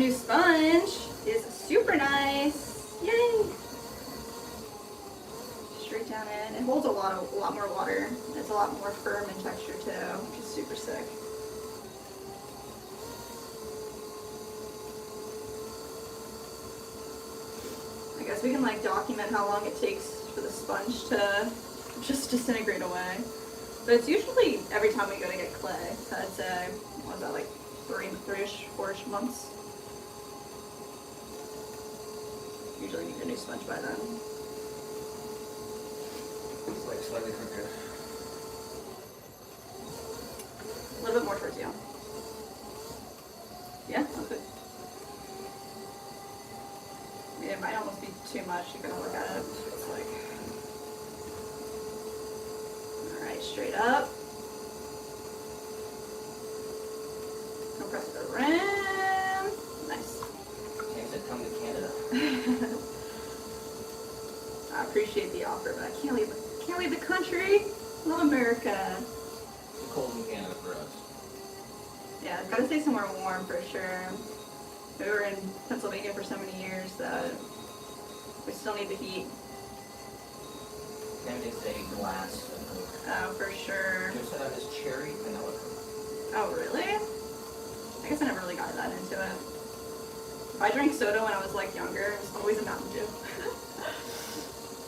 brand new sponge is super nice. Yay! Straight down in. It holds a lot more water. It's a lot more firm in texture too, which is super sick. I guess we can like document how long it takes for the sponge to just disintegrate away. But it's usually every time we go to get clay. So I'd say, what was that, like three-ish, 4-ish months? Usually need a new sponge by then. It's like slightly quicker. A little bit more towards you. Yeah, okay. I mean, it might almost be too much. You're gonna look at it. It's like, all right, straight up. Compress the rim. Nice. James said come to Canada. I appreciate the offer, but I can't leave the country. Love America. It's cold in Canada for us. Yeah, I've got to stay somewhere warm for sure. We were in Pennsylvania for so many years that we still need the heat. Then they say glass of Coke. Oh, for sure. James said I was cherry vanilla Coke. Oh, really? I guess I never really got that into it. If I drank soda when I was like younger, it was always a Mountain Dew.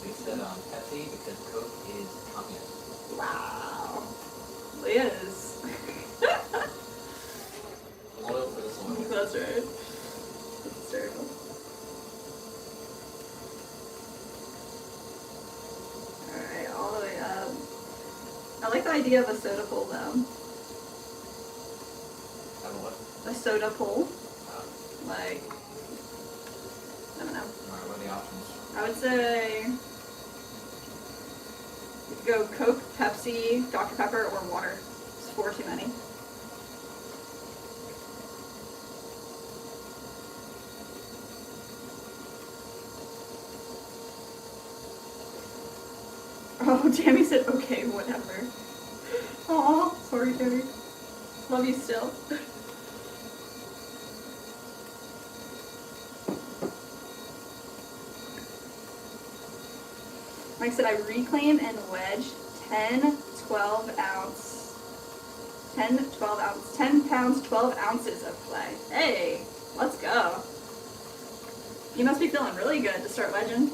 We said Pepsi because Coke is communist. Wow. Liz. Oil for the soil. That's right. That's terrible. Alright, all the way up. I like the idea of a soda pull though. Have a what? A soda pull. Like, I don't know. Alright, what are the options? I would say you could go Coke, Pepsi, Dr. Pepper, or water. It's 4 too many. Oh, Tammy said, okay, whatever. Aw, sorry, Tammy. Love you still. Like I said, I reclaim and wedge 10 pounds, 12 ounces of clay. Hey, let's go. You must be feeling really good to start wedging.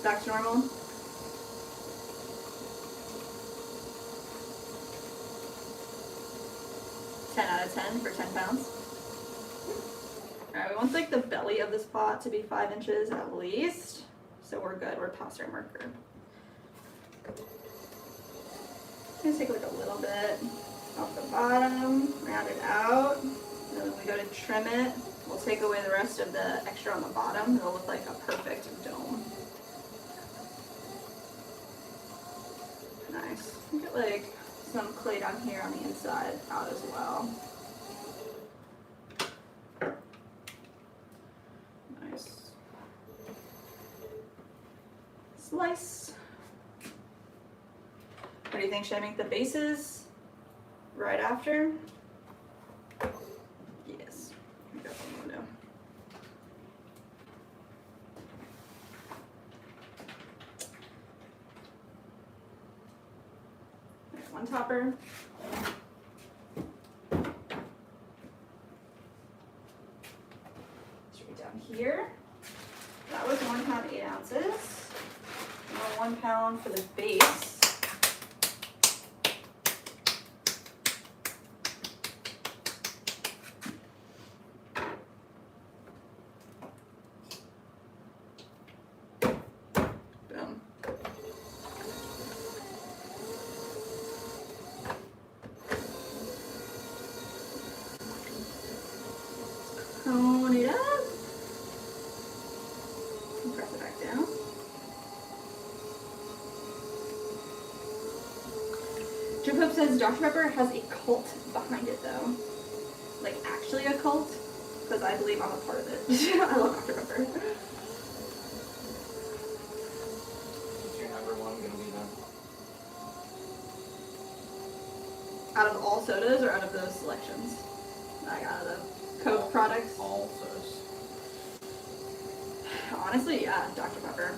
Back to normal. Ten out of 10 for 10 pounds. Alright, we want like the belly of this pot to be 5 inches at least. So we're good, we're past our marker. Just take like a little bit off the bottom, round it out, and then when we go to trim it, we'll take away the rest of the extra on the bottom. It'll look like a perfect dome. Nice. Get like some clay down here on the inside out as well. Nice. Slice. What do you think? Should I make the bases right after? Yes. I got one window. There's one topper. Straight down here. That was 1 pound, 8 ounces. And 1 pound for the base. Boom. Cone it up. And press it back down. Jim Pope says Dr. Pepper has a cult behind it though. Like actually a cult? Because I believe I'm a part of it. I love Dr. Pepper. What's your number one gonna be then? Out of all sodas or out of those selections? I got them. Coke products. All sodas. Honestly, yeah, Dr. Pepper.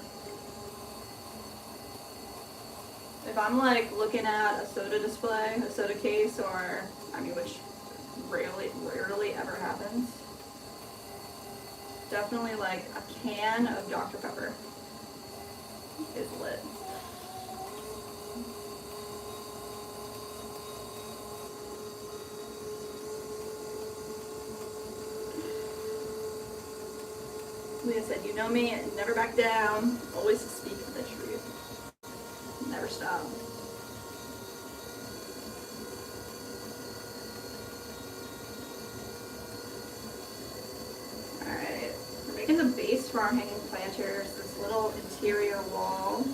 If I'm like looking at a soda display, a soda case, or I mean, which rarely ever happens. Definitely like a can of Dr. Pepper is lit. Leah said, you know me, never back down, always speak the truth. Never stop. Alright, we're making the base for our hanging planters, this little interior wall.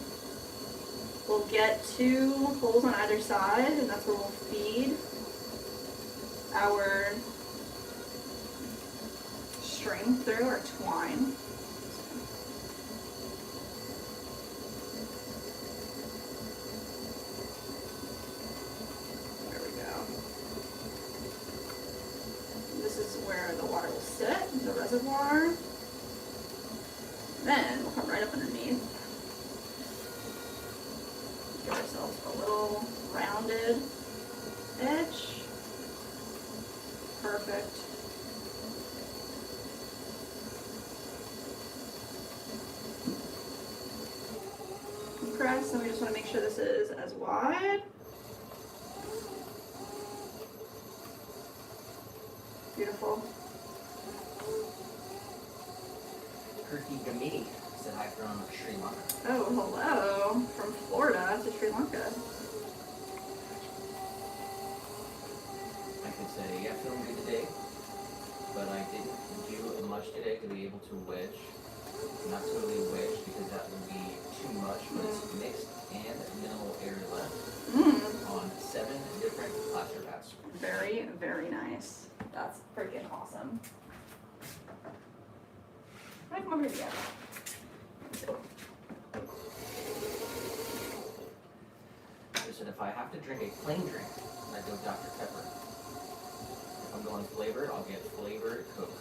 We'll get 2 holes on either side, and that's where we'll feed our string through, our twine. There we go. This is where the water will sit, the reservoir. Then we'll come right up underneath. Give ourselves a little rounded edge. Perfect. Press, and we just want to make sure this is as wide. Beautiful. Kirky Gamini said hi from Sri Lanka. Oh, hello. From Florida to Sri Lanka. I could say, yeah, feeling good today, but I didn't do much today to be able to wedge. Not totally wedge because that would be too much, but it's mixed and minimal air left on 7 different plaster paths. Very, very nice. That's freaking awesome. Can I come over here together? I said if I have to drink a plain drink, I go Dr. Pepper. If I'm going flavored, I'll get flavored Coke.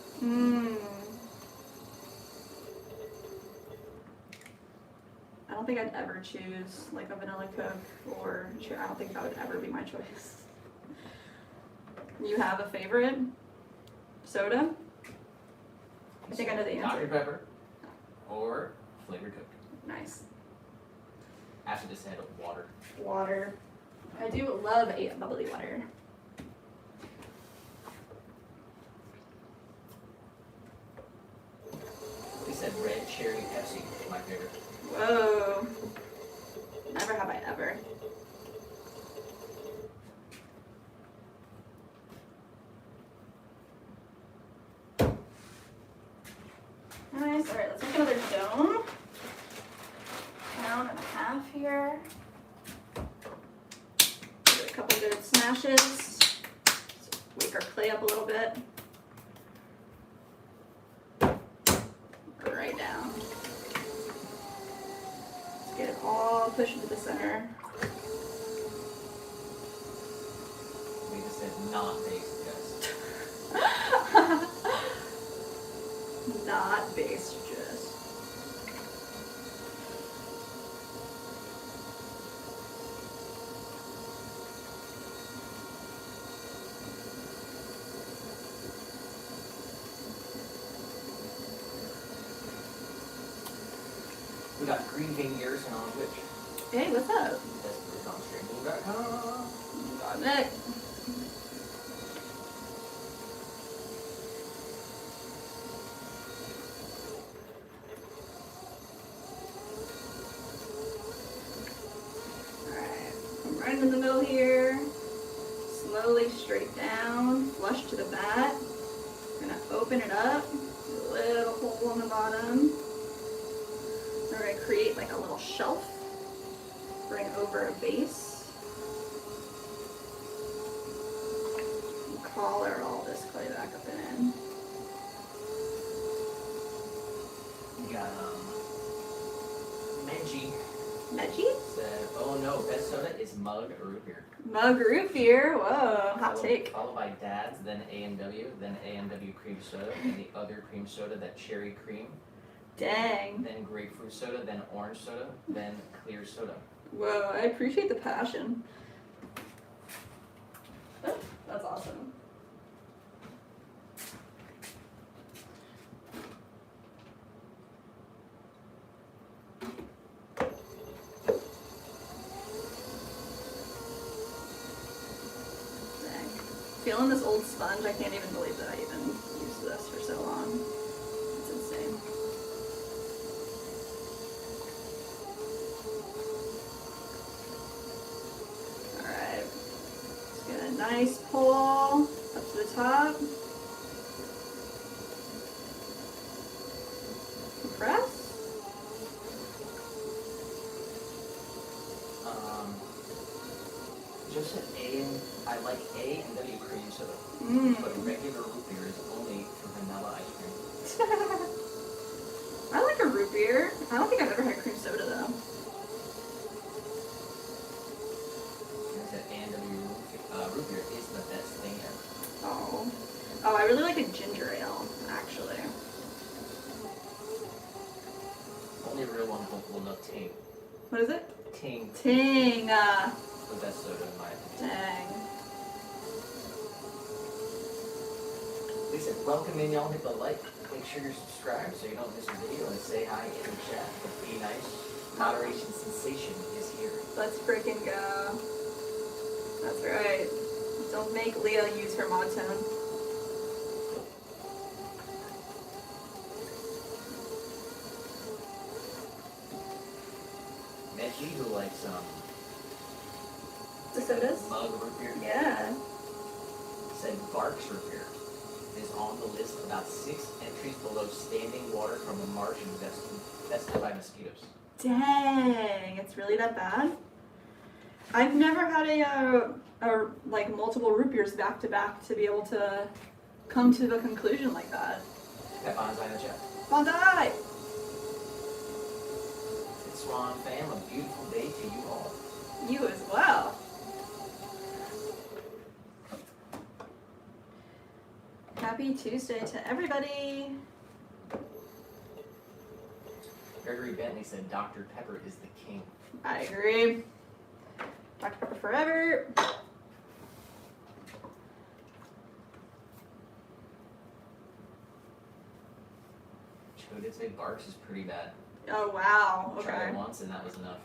I don't think I'd ever choose like a vanilla Coke, or I don't think that would ever be my choice. You have a favorite soda? I think I know the answer. Dr. Pepper or flavored Coke. Nice. Ashley just said water. Water. I do love a bubbly water. We said red cherry Pepsi, my favorite. Whoa. Never have I ever. Nice. Alright, let's make another dome. Pound and a half here. Give it a couple good smashes. Wake our clay up a little bit. Right down. Let's get it all pushed into the center. We just said not based, yes. Not based, just. We got Green King Garrison on Twitch. Hey, what's up? That's on streaming.com. Got Nick. Alright, I'm right in the middle here. Slowly straight down, flush to the bat. Gonna open it up, a little hole on the bottom. We're gonna create like a little shelf. Bring over a base. And collar all this clay back up and in. We got Menji Veggie? Said, oh no, best soda is Mug Root Beer. Mug root beer. Whoa, hot Followed- take. Followed by Dad's, then A&W, then A&W cream soda, and the other cream soda, that cherry cream, Dang. then grapefruit soda, then orange soda, then clear soda. Whoa, I appreciate the passion. Oh, that's awesome. Dang. Feeling this old sponge, I can't even believe that I even used this for so long. It's insane. Alright. Let's get a nice pull up to the top. Compress. Just an I like A&W cream soda, but Mmm. regular root beer is only for vanilla ice cream. I like a root beer. I don't think I've ever had cream soda though. I said A&W root beer is the best thing ever. Oh. Oh, I really like a ginger ale, actually. Only real one will know Ting. What is it? Ting Ting. is the best soda in my opinion. Dang. Listen, welcome in, y'all. Hit the like. Make sure you're subscribed so you don't miss a video, and say hi in the chat. But be nice. Moderation sensation is here. Let's freaking go. That's right. Don't make Leah use her monotone. Veggie, who likes The sodas? Mug root beer, Yeah. said Barks root beer is on the list about 6 entries below standing water from a marsh infested by mosquitoes. Dang, it's really that bad? I've never had a like multiple root beers back to back to be able to come to a conclusion like that. Got Bonsai in the chat. Bonsai! It's Swan fam, a beautiful day to you all. You as well. Happy Tuesday to everybody. Gregory Bentley said Dr. Pepper is the king. I agree. Dr. Pepper forever. Joe did say Barks is pretty bad. Oh wow. Tried Okay. it once and that was enough.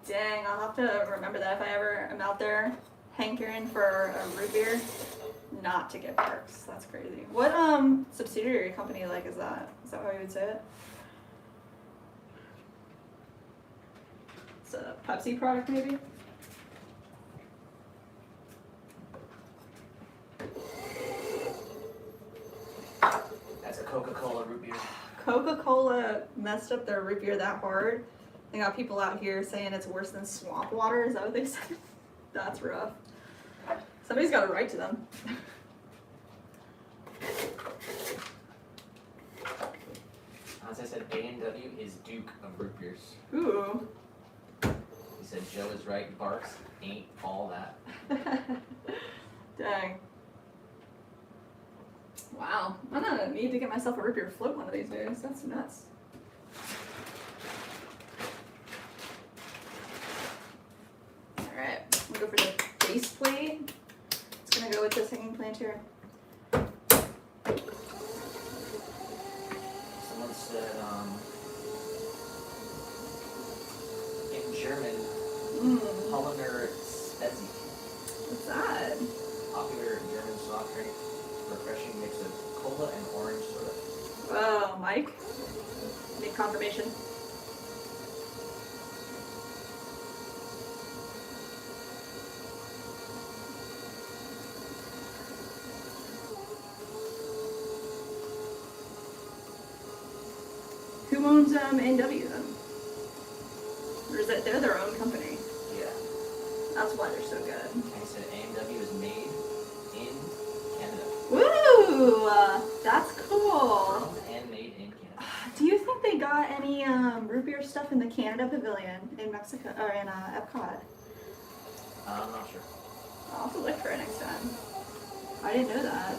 Dang, I'll have to remember that if I ever am out there hankering for a root beer, not to get Barks. That's crazy. What subsidiary company like is that? Is that how you would say it? It's a Pepsi product maybe? That's a Coca-Cola root beer. Coca-Cola messed up their root beer that hard. They got people out here saying it's worse than swamp water. Is that what they said? That's rough. Somebody's got to write to them. As I said, A&W is Duke of root beers. Ooh. He said Joe is right, Barks ain't all that. Dang. Wow. I'm gonna need to get myself a root beer float one of these days. That's nuts. Alright, we'll go for the base plate. It's gonna go with this hanging plant here. Someone said, in German, Hollander Spezi, What's that? popular German soft drink, refreshing mix of cola and orange soda. Whoa, Mike. Need confirmation. Who owns A&W then? Or is it they're their own company? Yeah. That's why they're so good. And he said A&W is made in Canada. Woo! That's cool. From and made in Canada. Do you think they got any root beer stuff in the Canada Pavilion in Mexico or in Epcot. I'm not sure. I'll have to look for it next time. I didn't know that.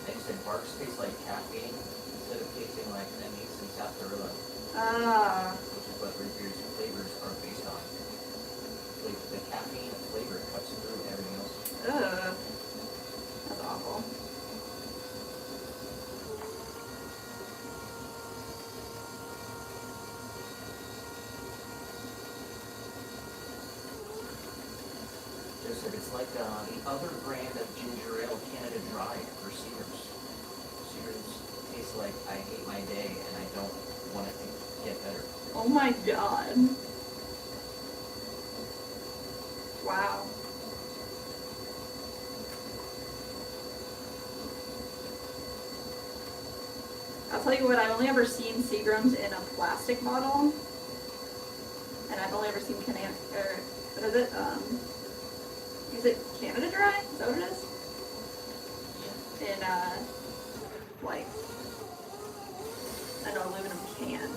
They said barks taste like caffeine instead of tasting like anise and sarsaparilla, Ah, which is what root beer's flavors are based on. Like the caffeine flavor cuts through everything else. ugh. That's awful. Joseph, it's like the other brand of ginger ale, Canada Dry for Seagram's. Seagram's tastes like I hate my day and I don't want it to get better. Oh my god. Wow. I'll tell you what, I've only ever seen Seagram's in a plastic bottle. And I've only ever seen what is it Canada Dry? Is that what it is? Yeah. In like an aluminum can.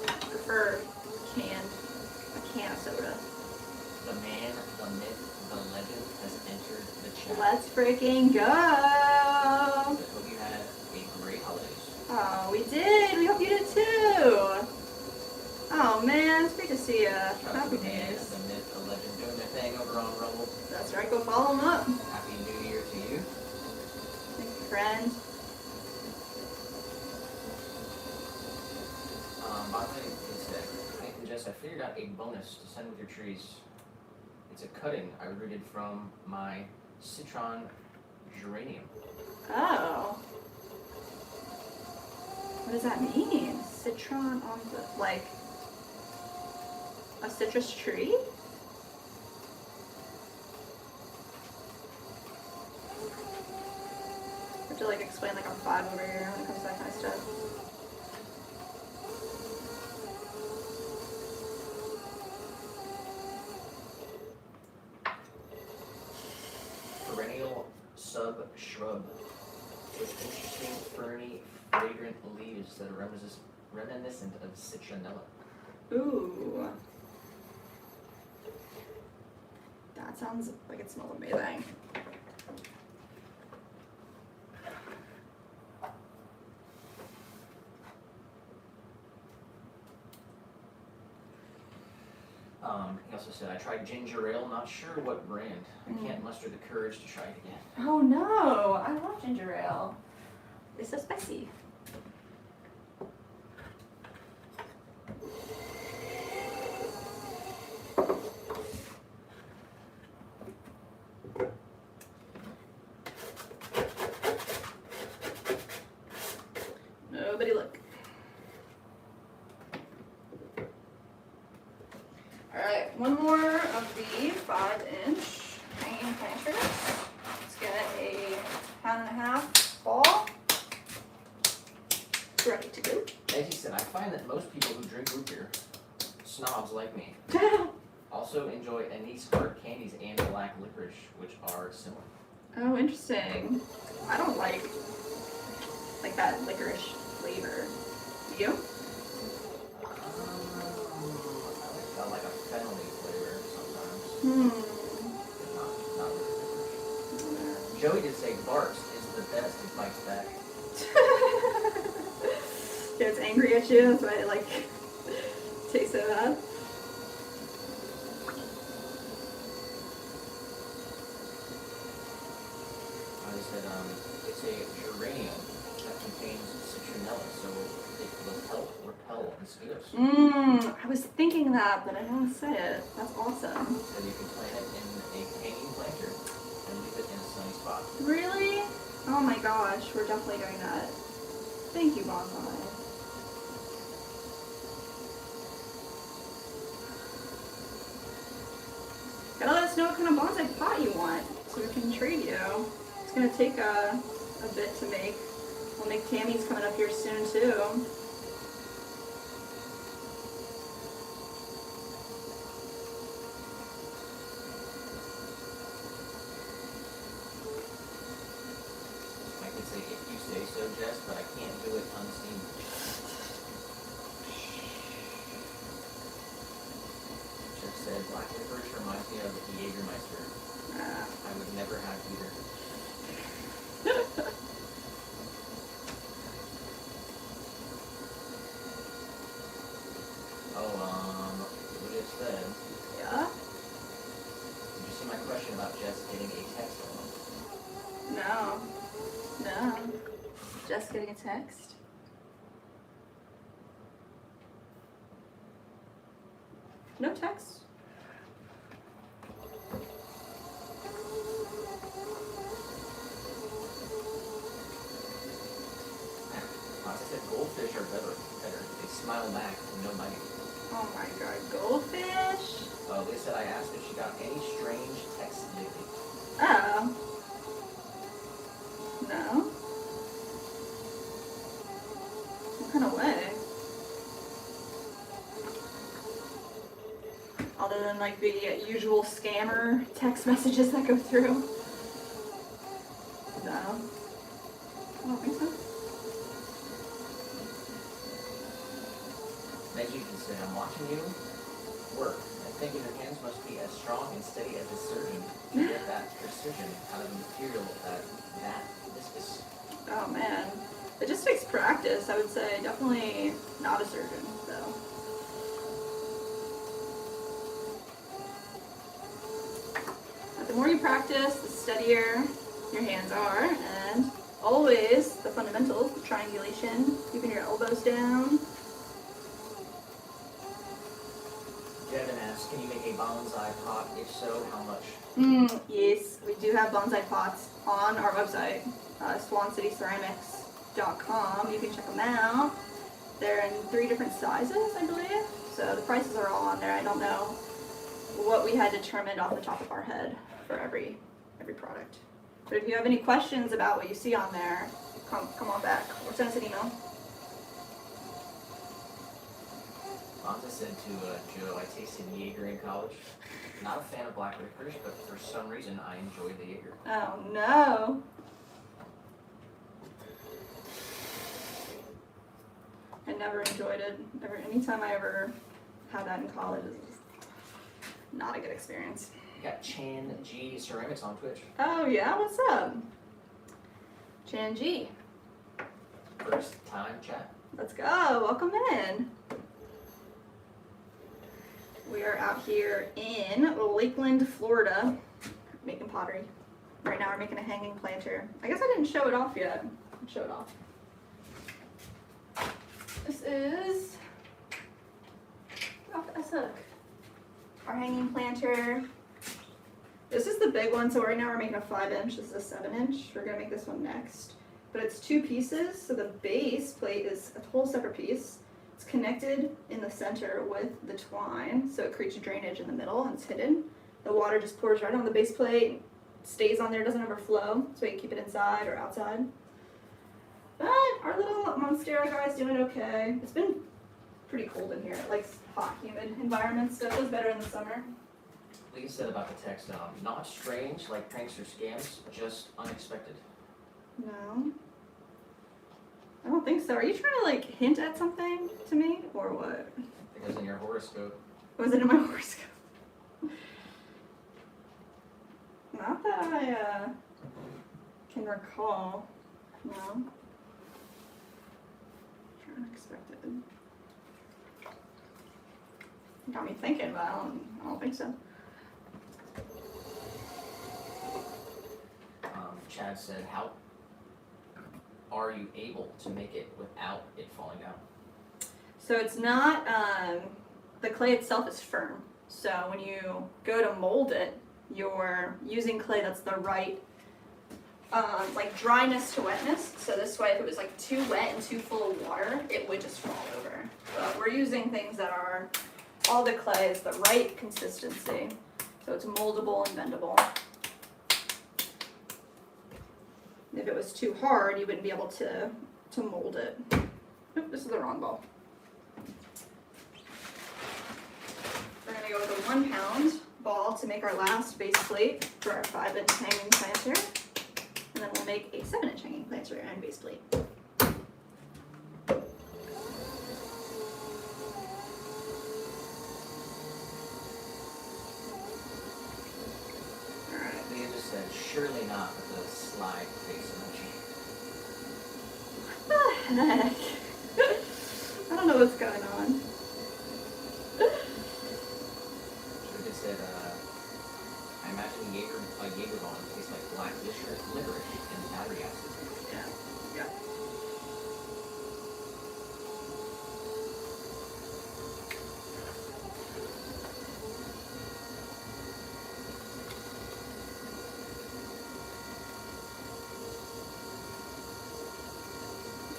I prefer a can of soda. The man, the myth, the legend has entered the chat. Let's freaking go! I hope you had a great holidays. Oh, we did. We hope you did too. Oh man, it's great to see you. Shout out to Happy the man, days. the myth, the legend doing their thing over on Rumble. That's right. Go follow them up. Happy New Year to you. Thank you, friend. By the way, Nathan Jess, I figured out a bonus to send with your trees. It's a cutting I rooted from my citron geranium. Oh. What does that mean? Citron on the like a citrus tree? I have to like explain like I'm 5 over here when it comes to that kind of stuff. Perennial sub-shrub with interesting ferny, fragrant leaves that are reminiscent of citronella. Ooh. That sounds like it smells amazing. He also said, I tried ginger ale, not sure what brand. I can't muster the courage to try it again. Oh no, I love ginger ale. It's so spicy. Nobody look. Alright, one more of the 5-inch hanging planters. Let's get a 1.5 ball. Ready to go. As he said, I find that most people who drink root beer, snobs like me, also enjoy anise hard candies and black licorice, which are similar. Oh, interesting. I don't like that licorice flavor. You? I like a fennelly flavor sometimes. Not really licorice. Joey did say Barks is the best and bites back. Yeah, it's angry at you. That's why it like tastes so bad. I said it's a geranium that contains citronella, so it will help repel mosquitoes. I was thinking that, but I don't want to say it. That's awesome. So you can plant it in a hanging planter and leave it in a sunny spot. Really? Oh my gosh, we're definitely doing that. Thank you, Bonsai. Gotta let us know what kind of bonsai pot you want so we can trade you. It's gonna take a bit to make. We'll make Tammy's coming up here soon too. I could say Jess, but I can't do it unseen. Chip said, black licorice reminds me of Jägermeister. I would never have either. Lulia said, Yeah? did you see my question about Jess getting a text on? No. No. Just getting a text? No text. I said goldfish are better. They smile back and no biting. Oh my god, goldfish? They said I asked if she got any strange texts lately. Oh. No. What kind of way? Other than like the usual scammer text messages that go through. No. I don't think so. Maggie can say, I'm watching you work and thinking your hands must be as strong and steady as a surgeon to get that precision out of a material that viscous. Oh man. It just takes practice, I would say. Definitely not a surgeon, so. But the more you practice, the steadier your hands are, and always the fundamentals, the triangulation, keeping your elbows down. Devin asks, can you make a bonsai pot? If so, how much? Yes, we do have bonsai pots on our website, SwanCityCeramics.com. You can check them out. They're in 3 different sizes, I believe. So the prices are all on there. I don't know what we had determined off the top of our head for every product. But if you have any questions about what you see on there, come on back or send us an email. Bonza said to Joe, I tasted Jaeger in college. Not a fan of black licorice, but for some reason I enjoyed the Jaeger. Oh no. I never enjoyed it. Anytime I ever had that in college, it was just not a good experience. We got Chan G Ceramics on Twitch. Oh yeah, what's up? Chan G. First time chat. Let's go, welcome in. We are out here in Lakeland, Florida, making pottery. Right now we're making a hanging planter. I guess I didn't show it off yet. I'll show it off. This is our hanging planter. This is the big one, so right now we're making a 5-inch. This is a 7-inch. We're gonna make this one next. But it's 2 pieces, so the base plate is a whole separate piece. It's connected in the center with the twine, so it creates drainage in the middle and it's hidden. The water just pours right on the base plate, stays on there, doesn't overflow, so you can keep it inside or outside. But our little Monstera guy's doing okay. It's been pretty cold in here. It likes hot, humid environments, so it feels better in the summer. Lee said about the text, not strange like pranks or scams, just unexpected. No. I don't think so. Are you trying to like hint at something to me or what? It was in your horoscope. Was it in my horoscope? Not that I can recall. No. Unexpected. Got me thinking, but I don't think so. Chad said, how are you able to make it without it falling down? So it's not, the clay itself is firm. So when you go to mold it, you're using clay that's the right, like dryness to wetness. So this way, if it was like too wet and too full of water, it would just fall over. But we're using things that are, all the clay is the right consistency. So it's moldable and bendable. If it was too hard, you wouldn't be able to mold it. Oop, this is the wrong ball. We're gonna go with a 1 pound ball to make our last base plate for our 5-inch hanging planter. And then we'll make a 7-inch hanging planter and base plate. Surely not with the slide face emoji. What the heck? I don't know what's going on. Should have just said, I imagine Jaeger bomb tastes like black licorice and battery acid. Yeah. Yeah.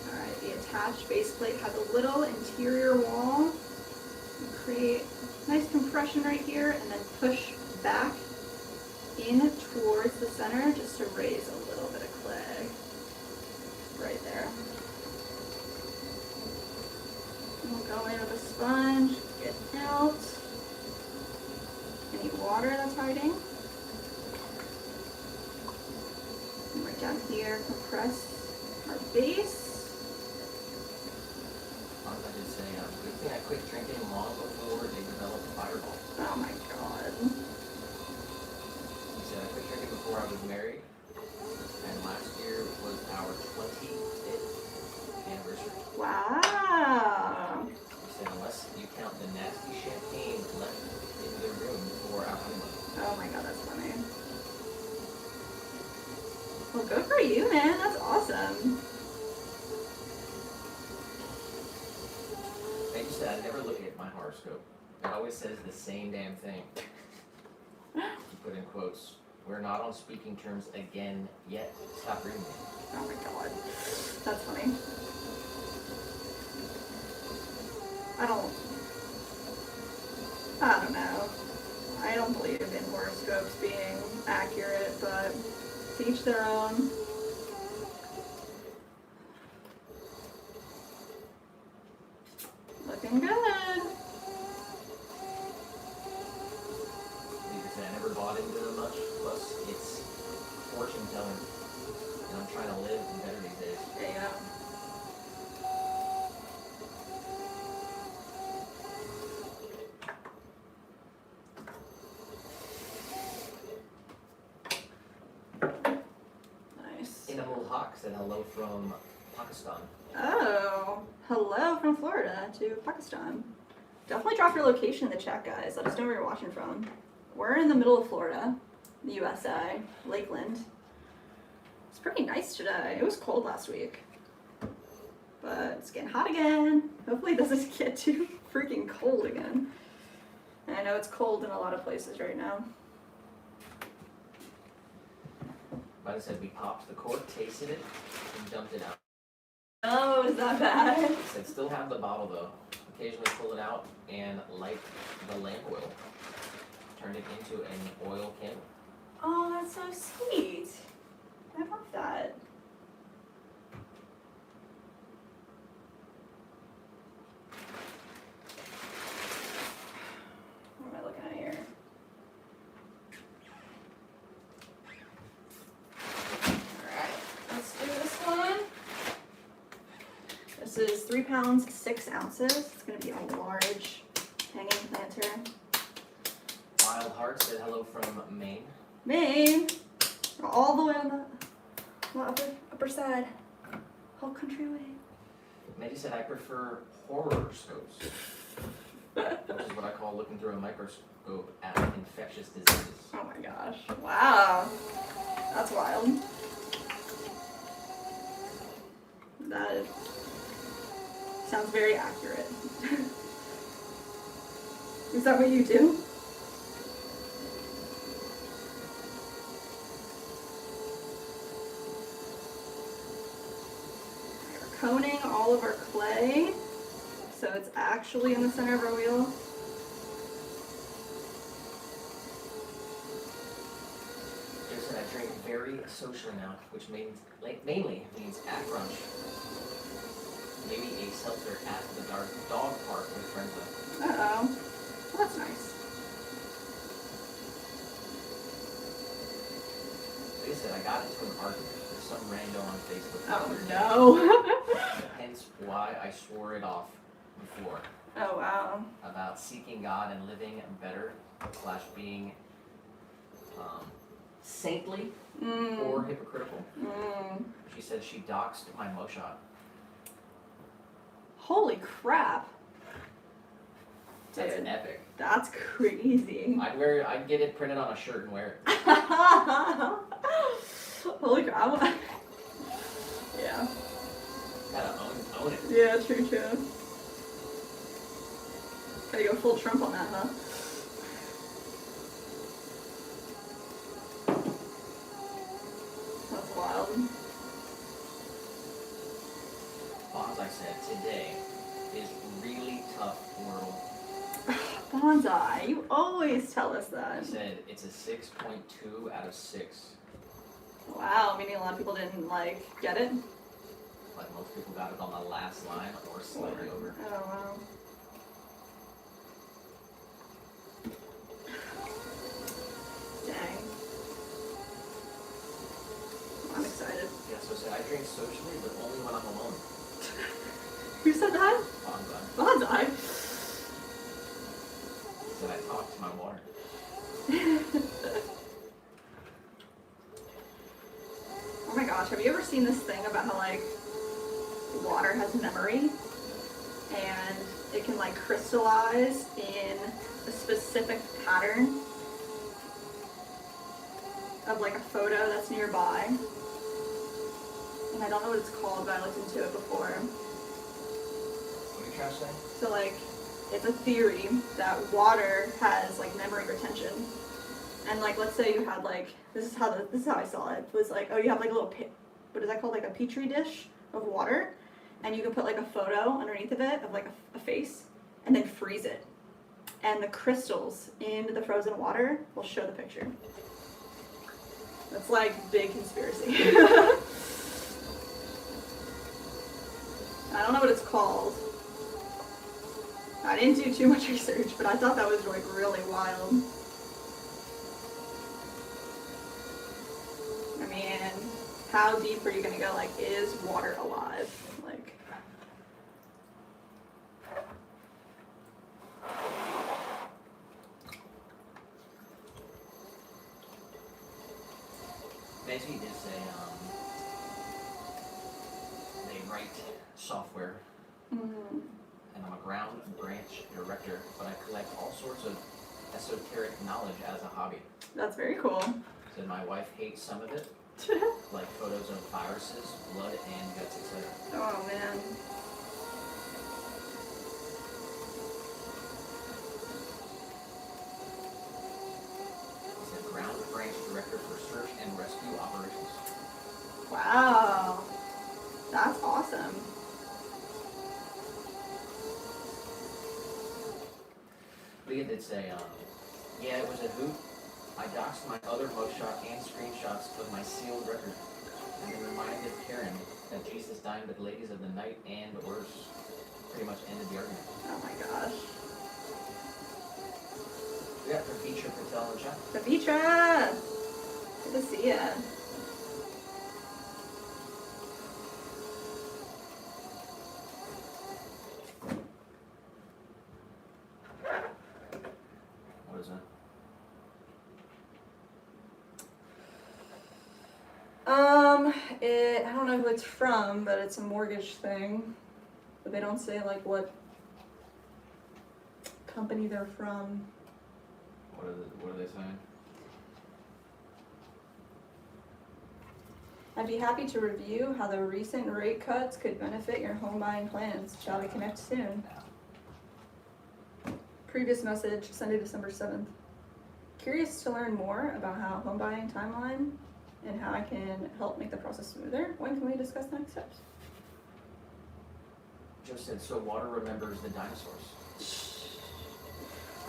Alright, the attached base plate has a little interior wall. You create nice compression right here and then push back in towards the center just to raise a little bit of clay right there. And we'll go in with a sponge, get out any water that's hiding. And right down here, compress our base. I did say, good thing I quit drinking long before they developed Fireball. Oh my god. He said, I quit drinking before I was married, and last year was our 25th anniversary. Wow. He said, unless you count the nasty champagne left in the room for our honeymoon. Oh my god, that's funny. Well, good for you, man. That's awesome. Like you said, I never look at my horoscope. It always says the same damn thing. You put in quotes, we're not on speaking terms again yet. Stop reading it. Oh my god. That's funny. I don't know. I don't believe in horoscopes being accurate, but to each their own. Looking good. Like I said, I never bought into them much. Plus, it's fortune telling. And I'm trying to live better these days. There you go. Nice. Inamul Hawk said hello from Pakistan. Oh, hello from Florida to Pakistan. Definitely drop your location in the chat, guys. Let us know where you're watching from. We're in the middle of Florida, the USA, Lakeland. It's pretty nice today. It was cold last week, but it's getting hot again. Hopefully it doesn't get too freaking cold again. And I know it's cold in a lot of places right now. But I said we popped the cork, tasted it, and dumped it out. Oh, is that bad? He said still have the bottle though. Occasionally pull it out and light the lamp oil. Turned it into an oil candle. Oh, that's so sweet. I love that. What am I looking at here? Alright, let's do this one. This is 3 pounds, 6 ounces. It's going to be a large hanging planter. Wild Heart said hello from Maine. Maine! We're all the way on the upper side. Whole country away. Maddie said I prefer horror scopes, which is what I call looking through a microscope at infectious diseases. Oh my gosh. Wow. That's wild. That sounds very accurate. Is that what you do? We're coning all of our clay, so it's actually in the center of our wheel. Joe said I drink very socially now, which means mainly means at brunch. Maybe a seltzer at the dog park with friends though. Uh-oh. Well, that's nice. They said I got into an argument with some rando on Facebook the Oh other day. no. Hence why I swore it off before. Oh wow. About seeking God and living better / being saintly Mm. or hypocritical. Mm. She said she doxed my mugshot. Holy crap. That's Dude. epic. That's crazy. I'd get it printed on a shirt and wear it. Holy crap. Yeah. Gotta own it. Yeah, true. Gotta go full Trump on that, huh? That's wild. Bonsai said today is really tough world. Bonsai, you always tell us He that. said it's a 6.2 out of 6. Wow, meaning a lot of people didn't get it. Like most people got it on the last line or slightly over. Oh wow. Dang. I'm excited. Yeah, so said I drink socially, but only when I'm alone. Who said that? Bonsai. Bonsai. Said I talk to my water. Oh my gosh, have you ever seen this thing about how water has memory and it can crystallize in a specific pattern of a photo that's nearby? And I don't know what it's called, but I looked into it before. What are you trying to say? So it's a theory that water has memory retention. And let's say you had this is how I saw it. It was you have a little what is that called, a petri dish of water, and you can put a photo underneath of it of a face, and then freeze it, and the crystals in the frozen water will show the picture. That's big conspiracy. I don't know what it's called. I didn't do too much research, but I thought that was really wild. I mean, how deep are you gonna go? Is water alive? Basically, did say they write software, Mm. and I'm a ground branch director, but I collect all sorts of esoteric knowledge as a hobby. That's very cool. Said my wife hates some of it, like photos of viruses, blood, and guts, etc. Oh man. He's a ground branch director for search and rescue operations. Wow. That's awesome. Leah did say, yeah, it was a hoot. I doxed my other mugshot and screenshots of my sealed record, and then reminded Karen that Jesus dined with ladies of the night and worse. Pretty much ended the argument. Oh my gosh. We got Pravitra Patel in chat. Pravitra! Good to see ya. What is that? I don't know who it's from, but it's a mortgage thing. But they don't say what company they're from. What are they saying? I'd be happy to review how the recent rate cuts could benefit your home buying plans. Shall we connect soon? Previous message, Sunday, December 7th. Curious to learn more about how home buying timeline and how I can help make the process smoother. When can we discuss the next steps? Joe said, so water remembers the dinosaurs.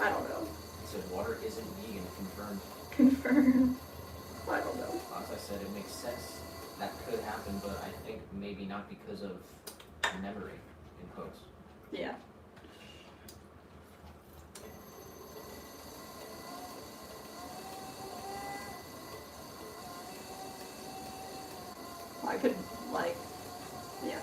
I don't know. He said, water isn't vegan, confirmed. Confirm. I don't know. As I said, it makes sense. That could happen, but I think maybe not because of memory, in quotes. Yeah. I could, yeah.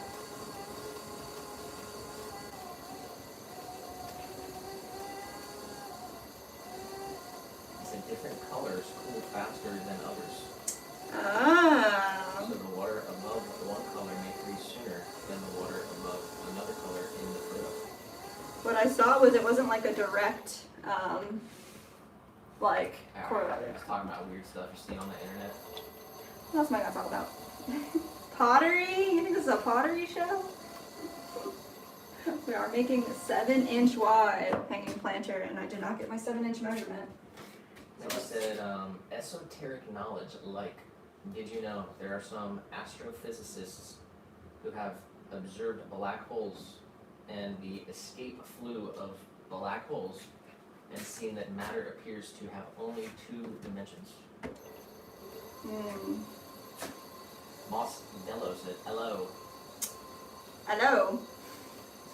It's a different color colors cool faster than others. Ah. So the water above one color may freeze sooner than the water above another color in the photo. What I saw was it wasn't like a direct, like, I correlation. was talking about weird stuff you see on the internet. What else am I gonna talk about? Pottery? You think this is a pottery show? We are making a 7-inch wide hanging planter, and I did not get my 7-inch measurement. They said esoteric knowledge like, did you know there are some astrophysicists who have observed black holes and the escape flue of black holes and seen that matter appears to have only 2 dimensions? Moss Dello said, hello. Hello.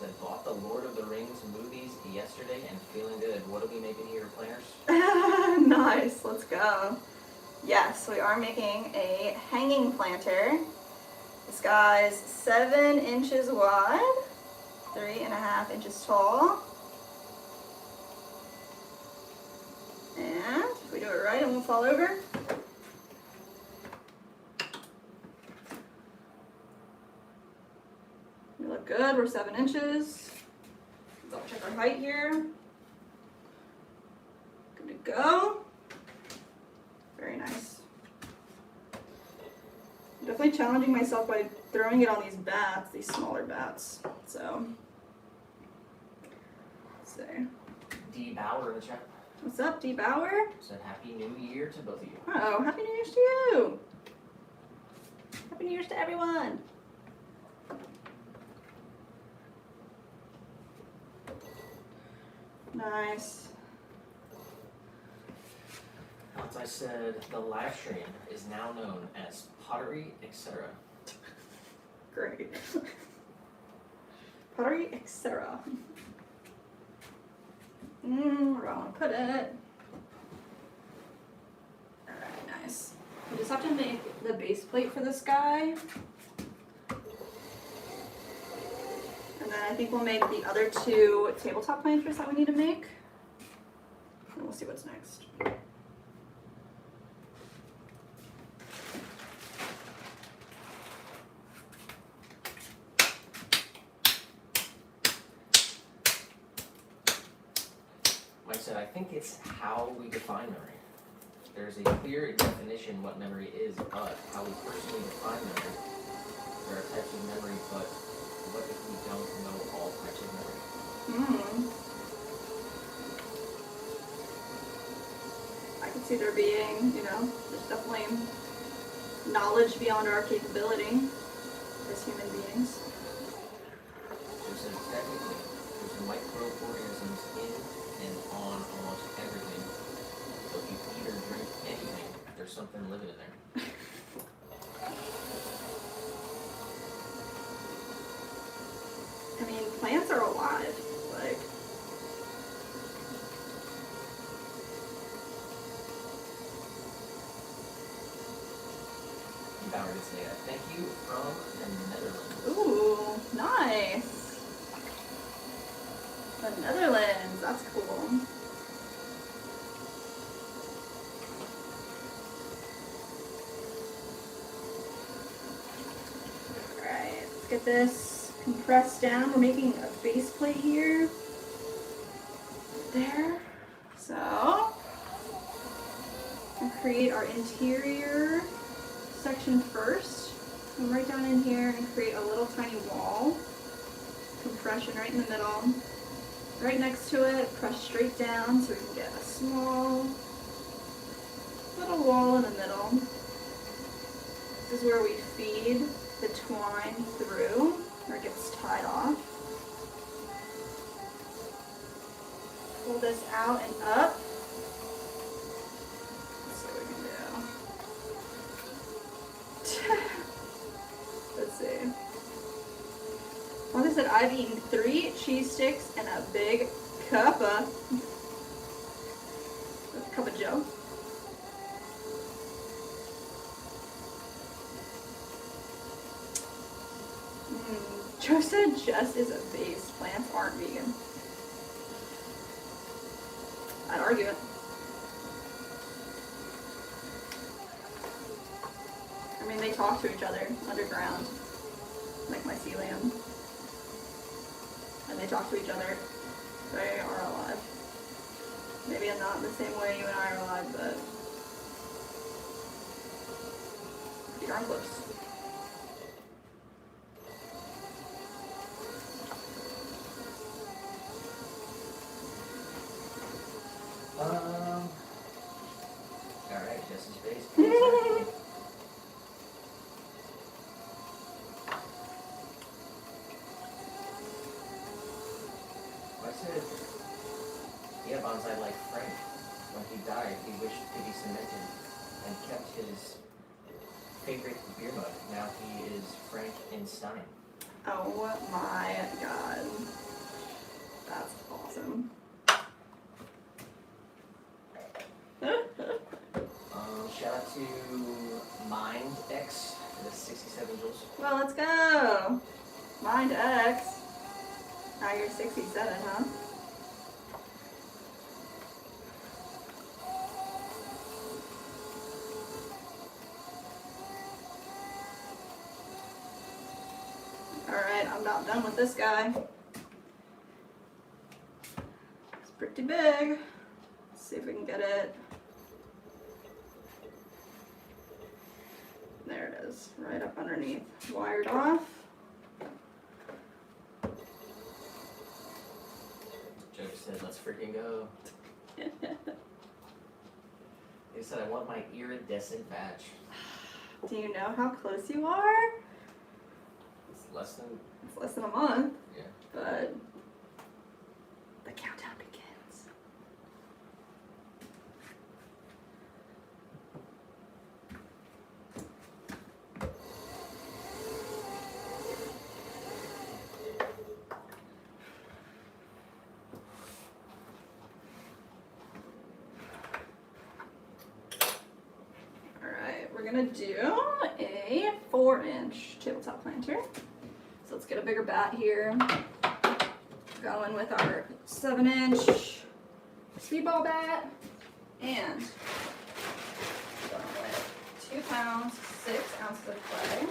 Said, bought the Lord of the Rings movies yesterday and feeling good. What are we making here, planners? Nice, let's go. Yes, we are making a hanging planter. This guy's 7 inches wide, 3.5 inches tall. And if we do it right, it won't fall over. We look good, we're 7 inches. Double check our height here. Good to go. Very nice. I'm definitely challenging myself by throwing it on these bats, these smaller bats. So, let's see. D. Bauer in the chat What's up, D. Bauer? said, Happy New Year to both of you. Oh, Happy New Year's to you. Happy New Year's to everyone. Nice. As I said, the live stream is now known as Pottery, etc. Great. Pottery, etc. Where do I want to put it? Alright, nice. We just have to make the base plate for this guy. And then I think we'll make the other 2 tabletop planters that we need to make. And we'll see what's next. Mike said, I think it's how we define memory. There's a clear definition what memory is, but how we personally define memory. There are types of memory, but what if we don't know all types of memory? I could see there being, there's definitely knowledge beyond our capability as human beings. So it says, technically, there's microorganisms in and on almost everything. So if you eat or drink anything, there's something living in there. I mean, plants are alive. Like, Bauer did say that. Thank you from the Netherlands. ooh, nice. The Netherlands, that's cool. Alright, let's get this compressed down. We're making a base plate here. There. So, we'll create our interior section first. Come right down in here and create a little tiny wall. Compression right in the middle. Right next to it, press straight down so we can get a small little wall in the middle. This is where we feed the twine through, where it gets tied off. Pull this out and up. Let's see what we can do. Let's see. Like I said, I've eaten 3 cheese sticks and a big cup of Joe. Joe said Jess is a base. Plants aren't vegan. I'd argue it. talk to each other underground, like mycelium. And they talk to each other. They are alive. Maybe not in the same way you and I are alive, but pretty darn close. Alright, just in space. I said, yeah, Bonsai like Frank. When he died, he wished to be cemented and kept his favorite beer mug. Now he is Frank in Stein. Oh my god. That's awesome. Shout out to MindX for the 67 joules. Well, let's go. Mind X. Now you're 67, huh? Alright, I'm about done with this guy. It's pretty big. Let's see if we can get it. There it is, right up underneath. Wired off. Joe said, let's freaking go. He said, I want my iridescent badge. Do you know how close you are? It's less than, It's less than a month, yeah. but the countdown begins. Alright, we're gonna do a 4-inch tabletop planter. So let's get a bigger bat here. Going with our 7-inch speedball bat and going with 2 pounds, 6 ounces of clay.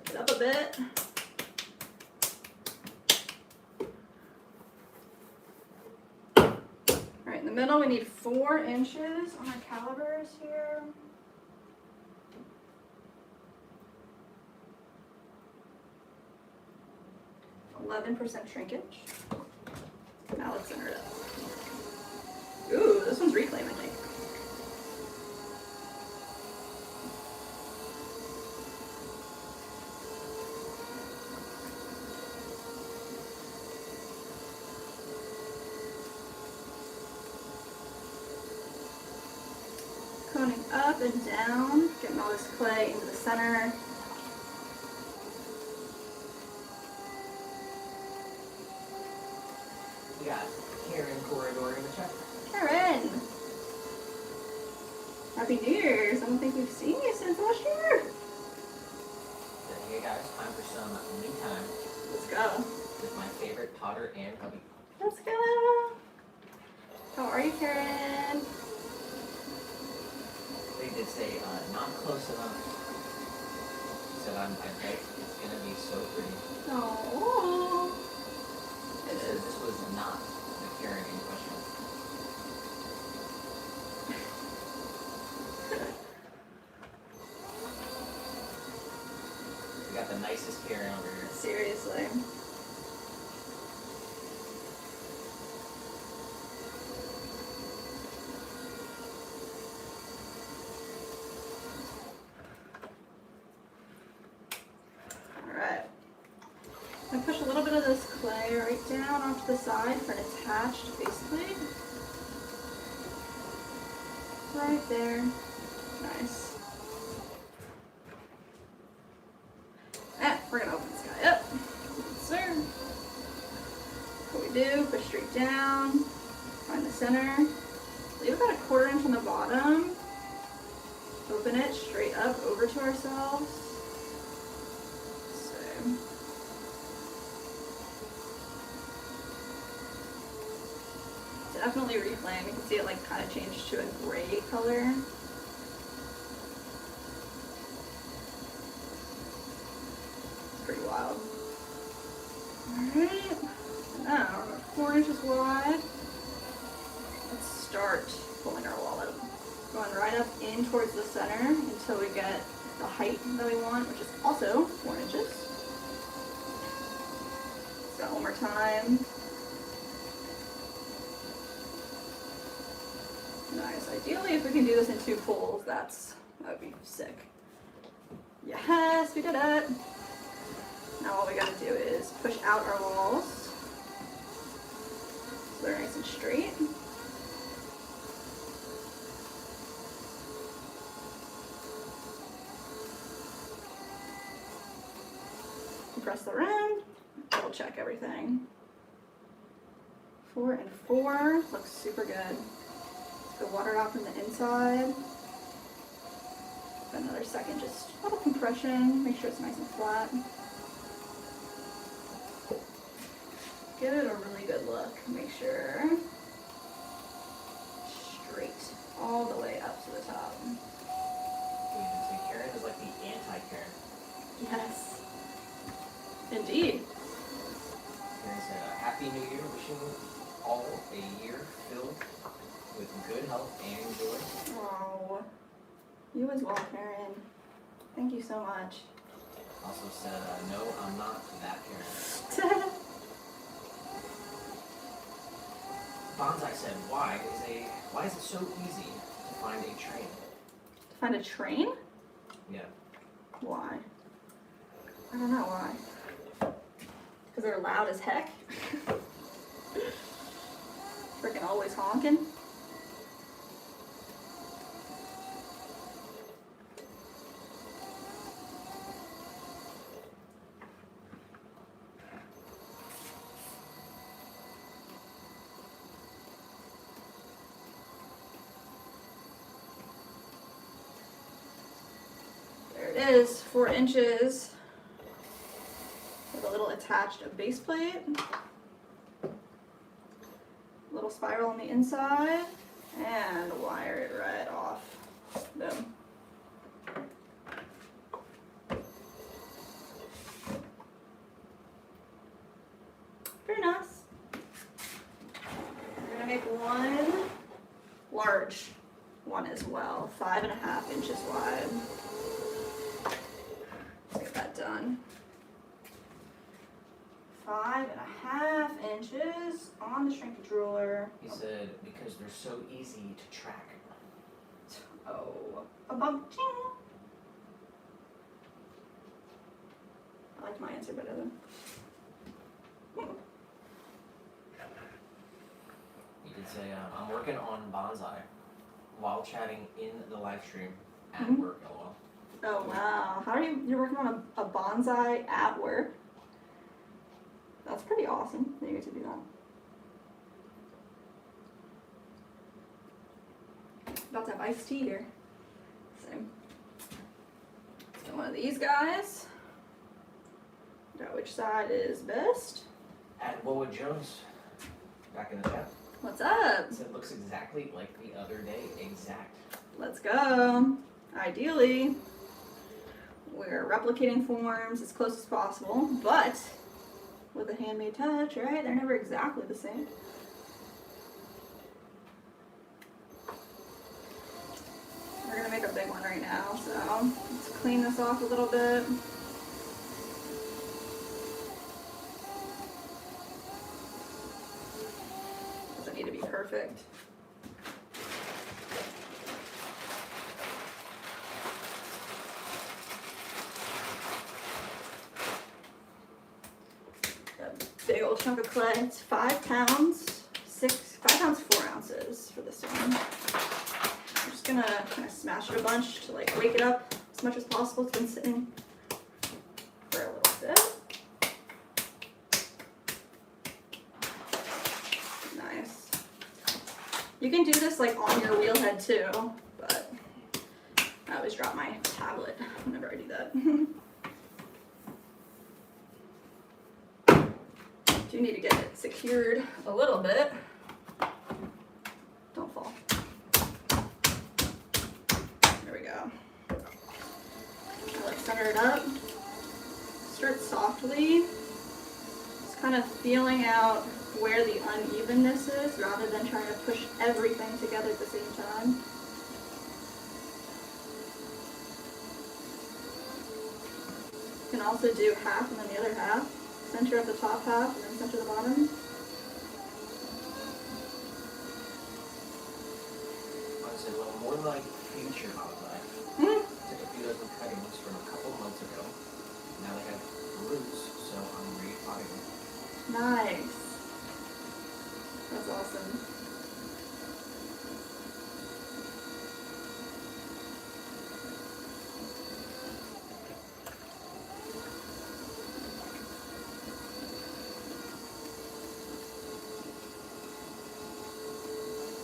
Pick it up a bit. Alright, in the middle we need 4 inches on our calibers here. %shrinkage. Now let's center it up. Ooh, this one's reclaiming me. Coning up and down, getting all this clay into the center. We got Karen Corridor in the chat. Karen! Happy New Year's! I don't think we've seen you since last year. Hey guys, time for some me time Let's go. with my favorite Potter and hubby. Let's go. How are you, Karen? They did say, not close enough. Said, I bet it's gonna be so pretty. Oh. It says this was not the Karen in question. We got the nicest Karen over here. Seriously. Alright. I'm gonna push a little bit of this clay right down off to the side for an attached faceplate. Right there. Nice. We're gonna open this guy up. Yes, sir. What we do, push straight down, find the center, leave about a 1/4 inch on the bottom, open it straight up over to ourselves. So. definitely reclaim. You can see it like kind of changed to a gray color. It's pretty wild. Alright, now we're 4 inches wide. Let's start pulling our wallet. Going right up in towards the center until we get the height that we want, which is also 4 inches. So one more time. Nice. Ideally, if we can do this in 2 pulls, that would be sick. Yes, we did it. Now all we gotta do is push out our walls so they're nice and straight. Press the rim, double check everything. 4 and 4, looks super good. The water out from the inside. Another second, just a little compression, make sure it's nice and flat. Give it a really good look, make sure. Straight, all the way up to the top. We can say Karen is like the anti-Karen. Yes. Indeed. Karen said, Happy New Year, wishing all a year filled with good health and joy. Oh, you as well, Karen. Thank you so much. Also said, no, I'm not that Karen. Bonsai said, why is it so easy to find a train? To find a train? Yeah. Why? I don't know why. Because they're loud as heck? Freaking always honking? There it is, 4 inches. With a little attached base plate. Little spiral on the inside. And wire it right off. Boom. Very nice. We're gonna make one large one as well, 5.5 inches wide. Let's get that done. 5.5 inches on the shrinkage ruler. He said, because they're so easy to track. Oh, a bump. Ching. I liked my answer better than. He did say, I'm working on bonsai while chatting in the live stream at Mhm. work, lol. Oh wow! How are you're working on a bonsai at work? That's pretty awesome that you get to do that. About to have iced tea here. Same. So one of these guys. Got which side is best. At Woa Jones, back in the chat, What's up? said looks exactly like the other day. Exact. Let's go. Ideally, we're replicating forms as close as possible, but with a handmade touch, right? They're never exactly the same. We're gonna make a big one right now, so let's clean this off a little bit. Doesn't need to be perfect. Big old chunk of clay. It's 5 pounds, 5 pounds 4 ounces for this one. I'm just gonna kind of smash it a bunch to like wake it up as much as possible. It's been sitting for a little bit. Nice. You can do this like on your wheel head too, but I always drop my tablet whenever I do that. Do need to get it secured a little bit. start softly, just kind of feeling out where the unevenness is rather than trying to push everything together at the same time. You can also do half and then the other half. Center of the top half and then center the bottom. Honestly, well, more like future bonsai. Mm. Took a few dozen cuttings from a couple months ago. Now they have roots, so I'm repotting them. Nice. That's awesome.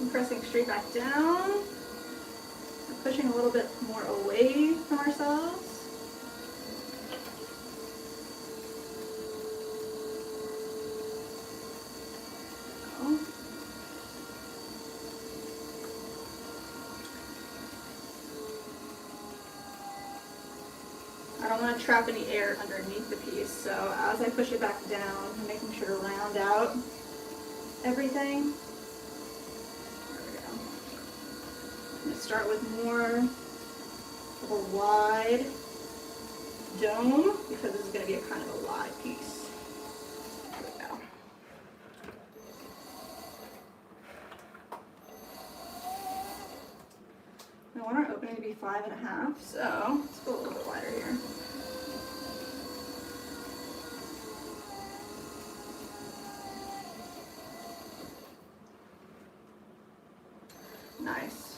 I'm pressing straight back down. We're pushing a little bit more away from ourselves. Oh. I don't want to trap any air underneath the piece, so as I push it back down, I'm making sure to round out everything. There we go. I'm going to start with more of a wide dome because this is going to be a kind of a wide piece. There we go. I want our opening to be 5.5, so let's go a little bit wider here. Nice.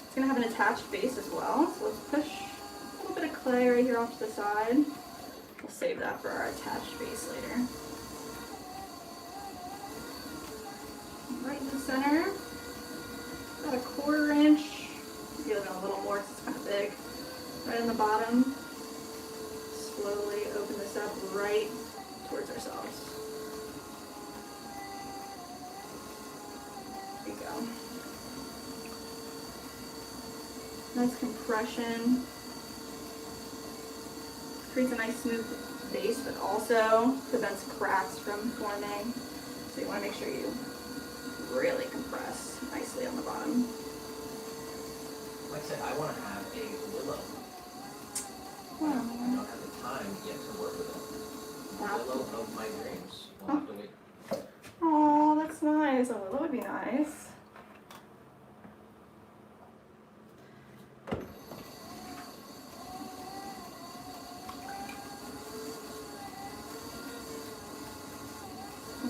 It's going to have an attached base as well, so let's push a little bit of clay right here off to the side. We'll save that for our attached base later. Right in the center, about a 1/4 inch, maybe even a little more because it's kind of big. Right in the bottom, slowly open this up right towards ourselves. There you go. Nice compression. Creates a nice smooth base, but also prevents cracks from forming. So you want to make sure you really compress nicely on the bottom. Like I said, I want to have a willow. Wow. I don't have the time yet to work with it. Wow. Willow of my dreams. We'll have to wait. Oh, that's nice. A willow would be nice.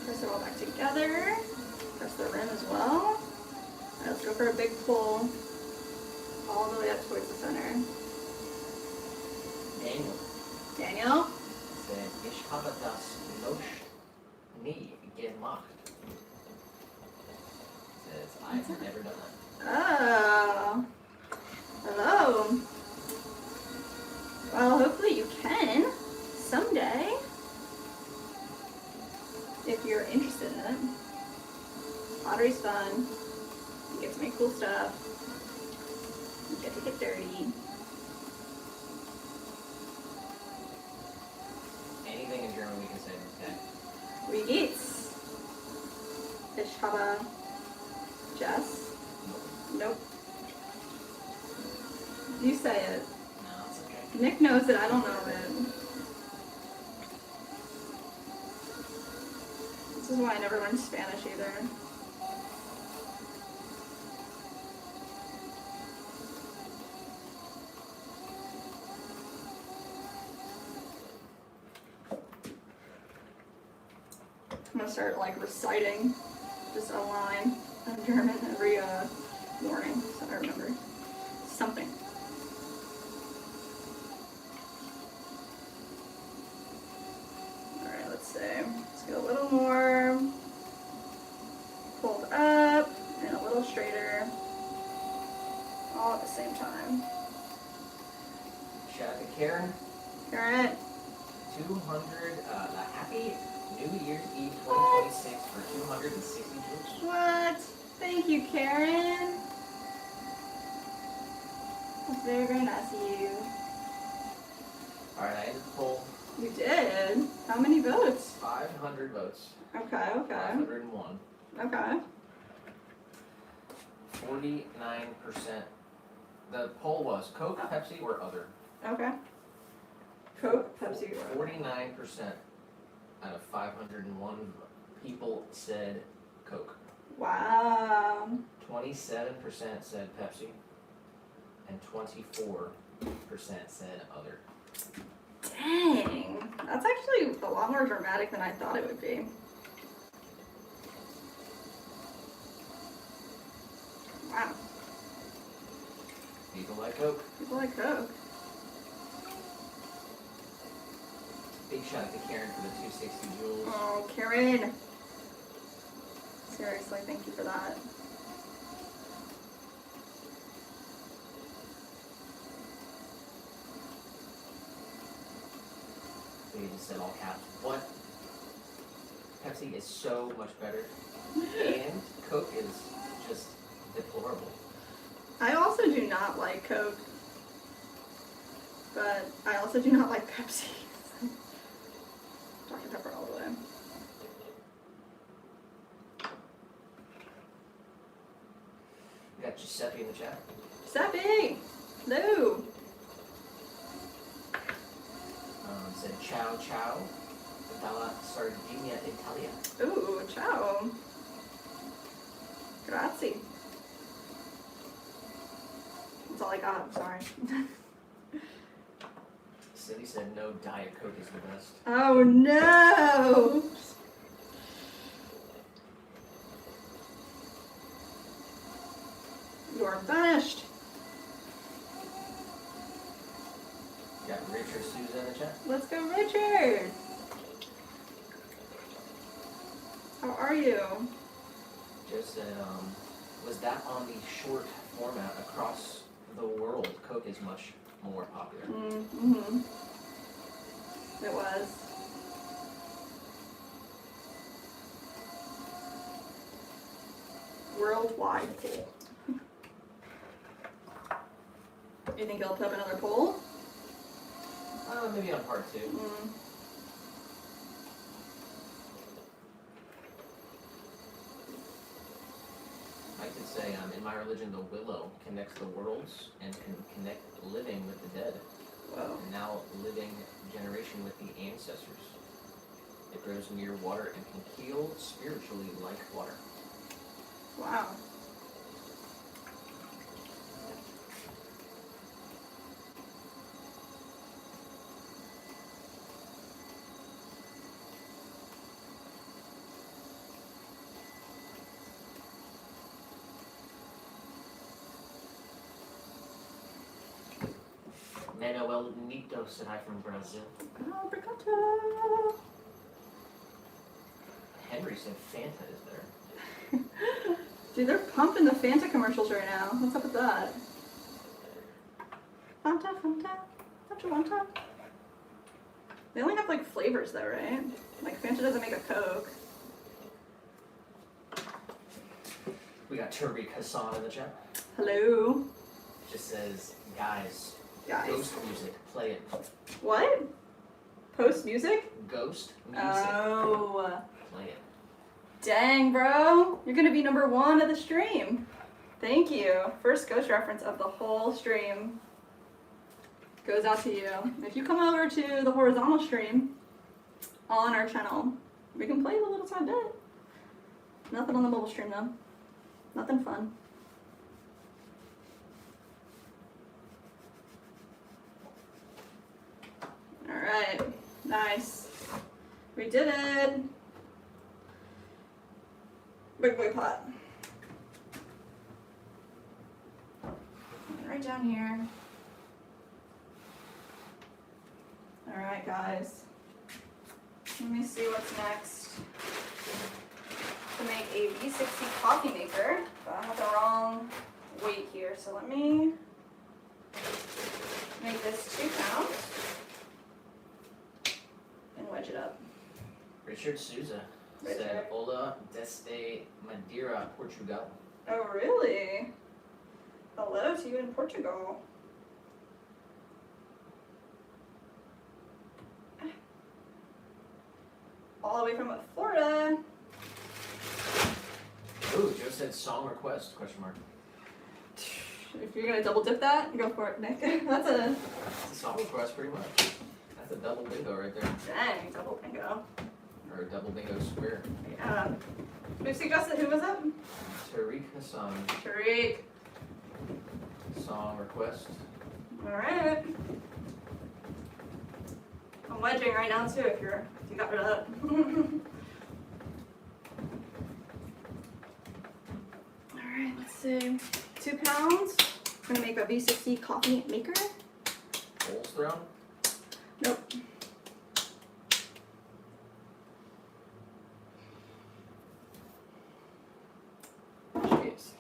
Press it all back together. Press the rim as well. Alright, let's go for a big pull all the way up towards the center. Daniel Daniel? said, Ich habe das noch nie gemacht. Says, I've never done that. Oh. Hello. Well, hopefully you can someday. If you're interested in it. Pottery's fun. You get to make cool stuff. You get to get dirty. Anything in German we can say, okay? Wie geht's? Ich habe Jess. Nope. You say it. No, it's okay. Nick knows it, I don't know it. This is why I never learned Spanish either. I'm gonna start like reciting just a line of German every morning so I remember something. Alright, let's see. Let's get a little more pulled up and a little straighter all at the same time. Shout out to Karen. Alright. 200, the Happy New Year's Eve 2026 for 260 troops. What? Thank you, Karen. That's very, very nice of you. Alright, I ended the poll. You did? How many votes? 500 votes. Okay, okay. 501. Okay. 49%. The poll was Coke, Pepsi, or other. Okay. Coke, Pepsi, or 49% out of 501 people said Coke. wow. 27% said Pepsi. And 24% said other. Dang. That's actually a lot more dramatic than I thought it would be. Wow. People like Coke. People like Coke. Big shout out to Karen for the 260 joules. Oh, Karen. Seriously, thank you for that. They just said all caps. What? Pepsi is so much better. And Coke is just deplorable. I also do not like Coke, but I also do not like Pepsi. Dr. Pepper all the way. We got Giuseppe in the chat. Giuseppe! Hello! Said ciao ciao. Dalla Sardinia, Italia. Ooh, ciao. Grazie. That's all I got, I'm sorry. Cindy said no, Diet Coke is the best. Oh no! You're vanished. Got Richard Souza in the chat. Let's go, Richard! How are you? Joe said, was that on the short format across the world? Coke is much more popular. Mm-hmm. It was. Worldwide poll. You think he'll put up another poll? Maybe on part 2. Mm. I could say, in my religion, the willow connects the worlds and can connect living with the dead. Whoa. And now living generation with the ancestors. It grows near water and can heal spiritually like water. Wow. Manuel Nito said hi from Brazil. Oh, obrigado. Henry said Fanta is there. Dude, they're pumping the Fanta commercials right now. What's up with that? Fanta, Fanta, Fanta, Fanta. They only have like flavors though, right? Like Fanta doesn't make a Coke. We got Tariq Hassan in the chat. Hello, Just says, guys, guys. ghost music, play it. What? Post music? Ghost music, Oh, play it. dang, bro. You're gonna be #1 of the stream. Thank you. First ghost reference of the whole stream goes out to you. If you come over to the horizontal stream on our channel, we can play a little side bit. Nothing on the mobile stream though. Nothing fun. Alright, nice. We did it. Big boy pot. Right down here. Alright guys. Let me see what's next. To make a V60 coffee maker. But I have the wrong weight here, so let me make this 2 pounds and wedge it up. Richard Souza said, Richard. Hola desde Madeira, Portugal. Oh really? Hello to you in Portugal. all the way from Florida. Ooh, Joe said song request, question mark. If you're gonna double dip that, go for it, Nick. That's a It's a song request pretty much. That's a double bingo right there. dang double bingo. Or a double bingo square. Yeah. Who suggested? Who was it? Tariq Hassan, Tariq. song request. All right. I'm wedging right now too. If you got rid of that. All right. Let's see. 2 pounds. I'm gonna make a V60 coffee maker. Holes thrown. Nope. Jeez.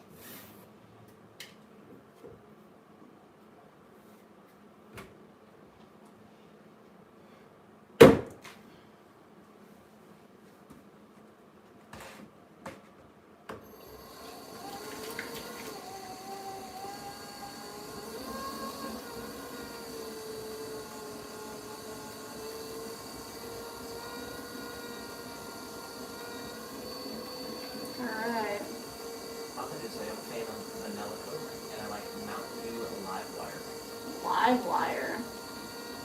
Alright. I'm gonna say I'm a fan of Vanilla Coke, and I like Mountain Dew Live Wire. Live wire.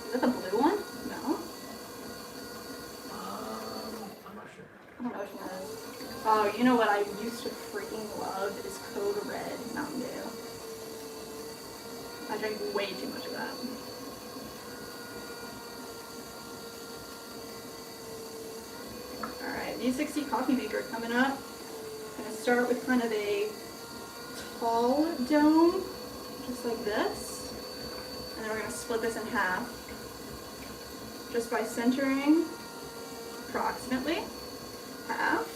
Is that the blue one? No. I'm not sure. I don't know which one it is. Oh, you know what I used to freaking love is Code Red Mountain Dew. I drank way too much of that. Alright, V60 coffee maker coming up. Gonna start with kind of a tall dome, just like this. And then we're gonna split this in half. Just by centering approximately half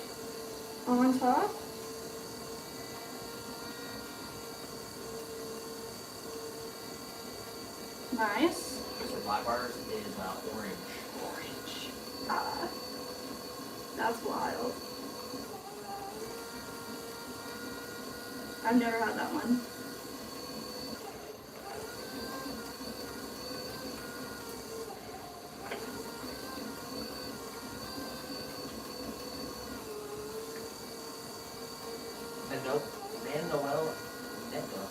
on top. Nice. So Live Wires is orange. Orange. Ah, that's wild. I've never had that one. Manuel Neto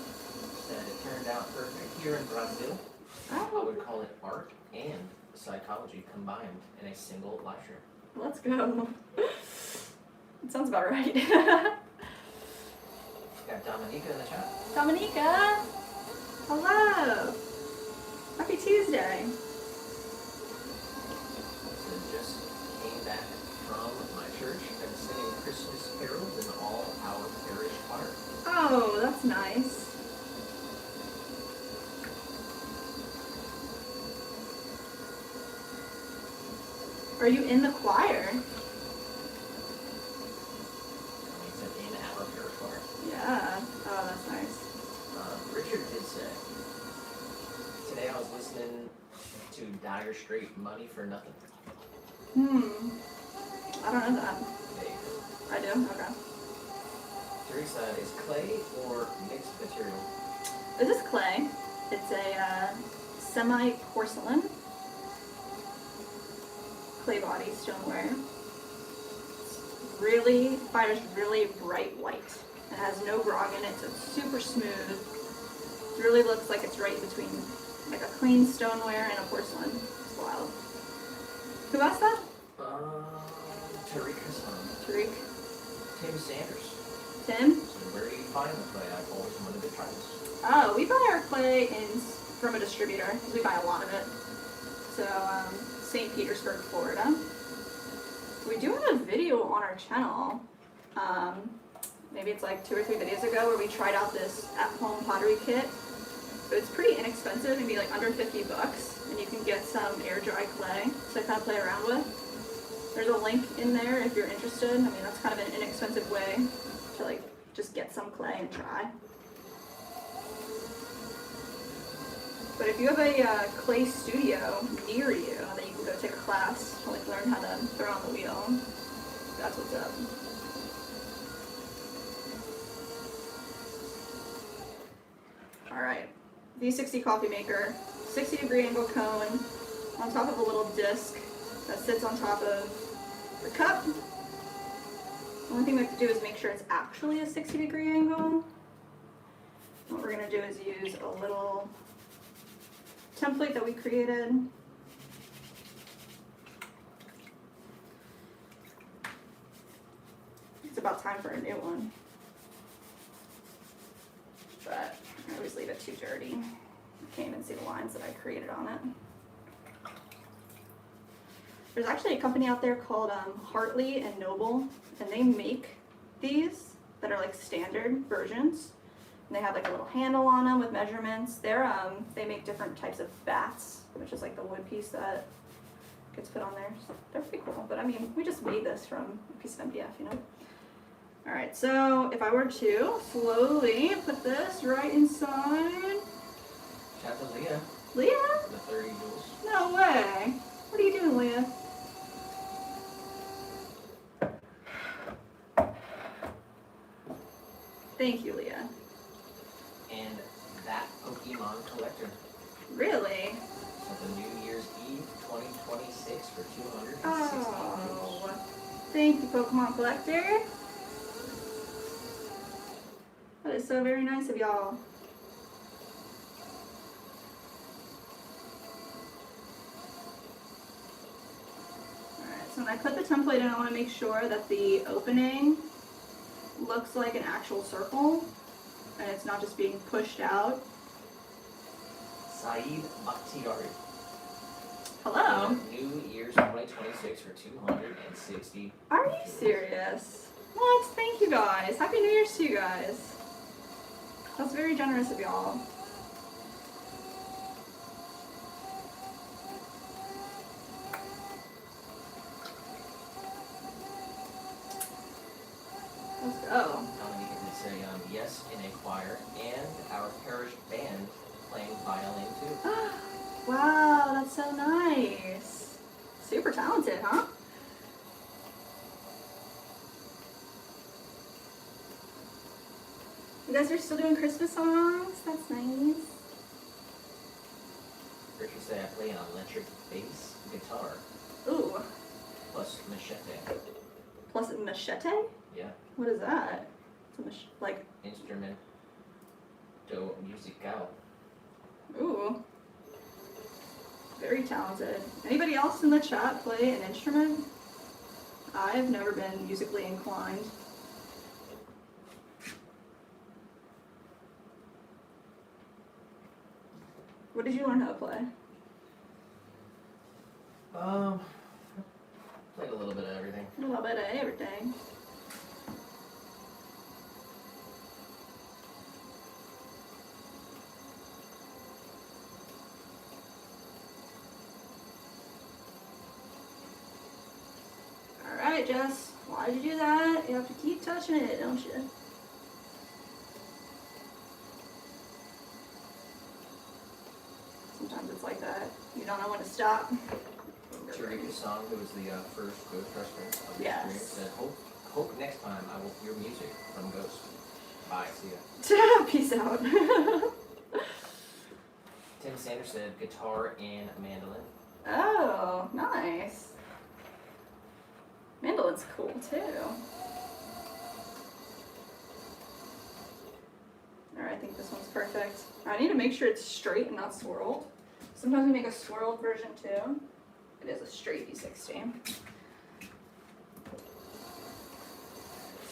said it turned out perfect here in Brazil. I Oh, would call it art and psychology combined in a single live stream. let's go. It sounds about right. Got Dominica in the chat. Dominica, hello. Happy Tuesday. So just came back from my church and singing Christmas carols in all our parish choir. Oh, that's nice. Are you in the choir? He said in our parish choir. Yeah. Oh, that's nice. Richard did say, today I was listening to Dire Straits, Money for Nothing. I don't know that. They, I do? Okay. Teresa, is clay or mixed material? This is clay. It's a semi-porcelain clay body stoneware. It's really, fire's really bright white. It has no grog in it, so it's super smooth. It really looks like it's right between like a clean stoneware and a porcelain. It's wild. Who asked that? Tariq Hassan. Tariq? Tim Sanders. Tim? So where do you find the clay? I've always wanted to try this. Oh, we buy our clay from a distributor, because we buy a lot of it. So, St. Petersburg, Florida. We do have a video on our channel. Maybe it's like 2 or 3 videos ago where we tried out this at-home pottery kit. So it's pretty inexpensive, maybe like under 50 bucks, and you can get some air dry clay to kind of play around with. There's a link in there if you're interested. I mean, that's kind of an inexpensive way to like just get some clay and try. But if you have a clay studio near you that you can go take a class to like learn how to throw on the wheel, that's what's up. Alright, V60 coffee maker, 60-degree angle cone on top of a little disc that sits on top of the cup. The only thing we have to do is make sure it's actually a 60-degree angle. What we're gonna do is use a little template that we created. It's about time for a new one. But I always leave it too dirty. You can't even see the lines that I created on it. There's actually a company out there called Hartley and Noble, and they make these that are like standard versions. And they have like a little handle on them with measurements. They make different types of bats, which is like the wood piece that gets put on there. So they're pretty cool. But I mean, we just made this from a piece of MDF, you know? All right, so if I were to slowly put this right inside. Shout out to Leah. Leah? The 30 joules. No way. What are you doing, Leah? Thank you, Leah. And that Pokemon collector. Really? So the New Year's Eve 2026 for 260 Oh, thank you, Pokemon Collector. That is so very nice of y'all. Alright, so when I put the template in, I want to make sure that the opening looks like an actual circle and it's not just being pushed out. Saeed Bakhtiari. Hello. New Year's 2026 for 260. Are you serious? What? Thank you guys. Happy New Year's to you guys. That's very generous of y'all. Let's go. Dominique did say yes in a choir and our parish band playing violin too. Wow, that's so nice. Super talented, huh? You guys are still doing Christmas songs? That's nice. Richard say I play an electric bass guitar Ooh, plus machete. plus a machete? Yeah. What is that? It's a like, Instrumento musical. ooh. Very talented. Anybody else in the chat play an instrument? I've never been musically inclined. What did you learn how to play? Played a little bit of everything. A little bit of everything. Alright, Jess. Why did you do that? You have to keep touching it, don't you? Sometimes it's like that. You don't know when to stop. Tarika Song, who was the first Ghost restaurant of the Yes. experience, said, hope next time I will hear music from Ghost. Bye, see ya. Peace out. Tim Sanders said guitar and mandolin. Oh, nice. Mandolin's cool too. Alright, I think this one's perfect. I need to make sure it's straight and not swirled. Sometimes we make a swirled version too. It is a straight V60.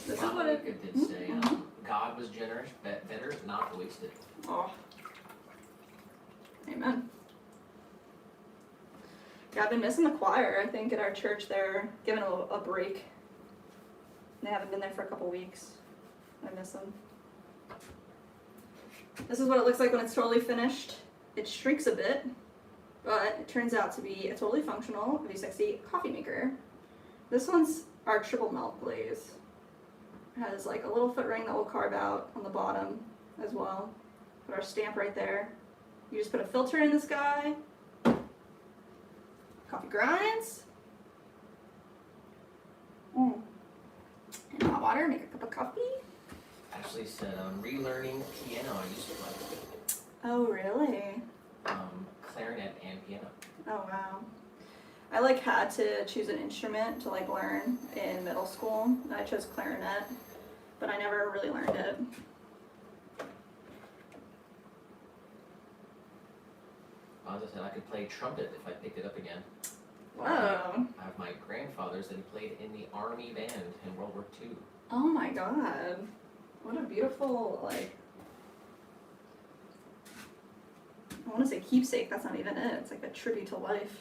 This is what it did say, God was generous, better not wasted. Oh. Amen. Yeah, I've been missing the choir. I think at our church they're giving a break. They haven't been there for a couple weeks. I miss them. This is what it looks like when it's totally finished. It shrinks a bit, but it turns out to be a totally functional V60 coffee maker. This one's our triple melt glaze. It has like a little foot ring that we'll carve out on the bottom as well. Put our stamp right there. You just put a filter in this guy. Coffee grinds. And hot water, make a cup of coffee. Ashley said, relearning piano I used to play. Oh, really? Clarinet and piano. Oh, wow. I like had to choose an instrument to like learn in middle school, and I chose clarinet, but I never really learned it. As I said, I could play trumpet if I picked it up again. Whoa. I have my grandfathers that played in the army band in World War II. Oh my god. What a beautiful, like, I want to say keepsake, that's not even it. It's like a tribute to life.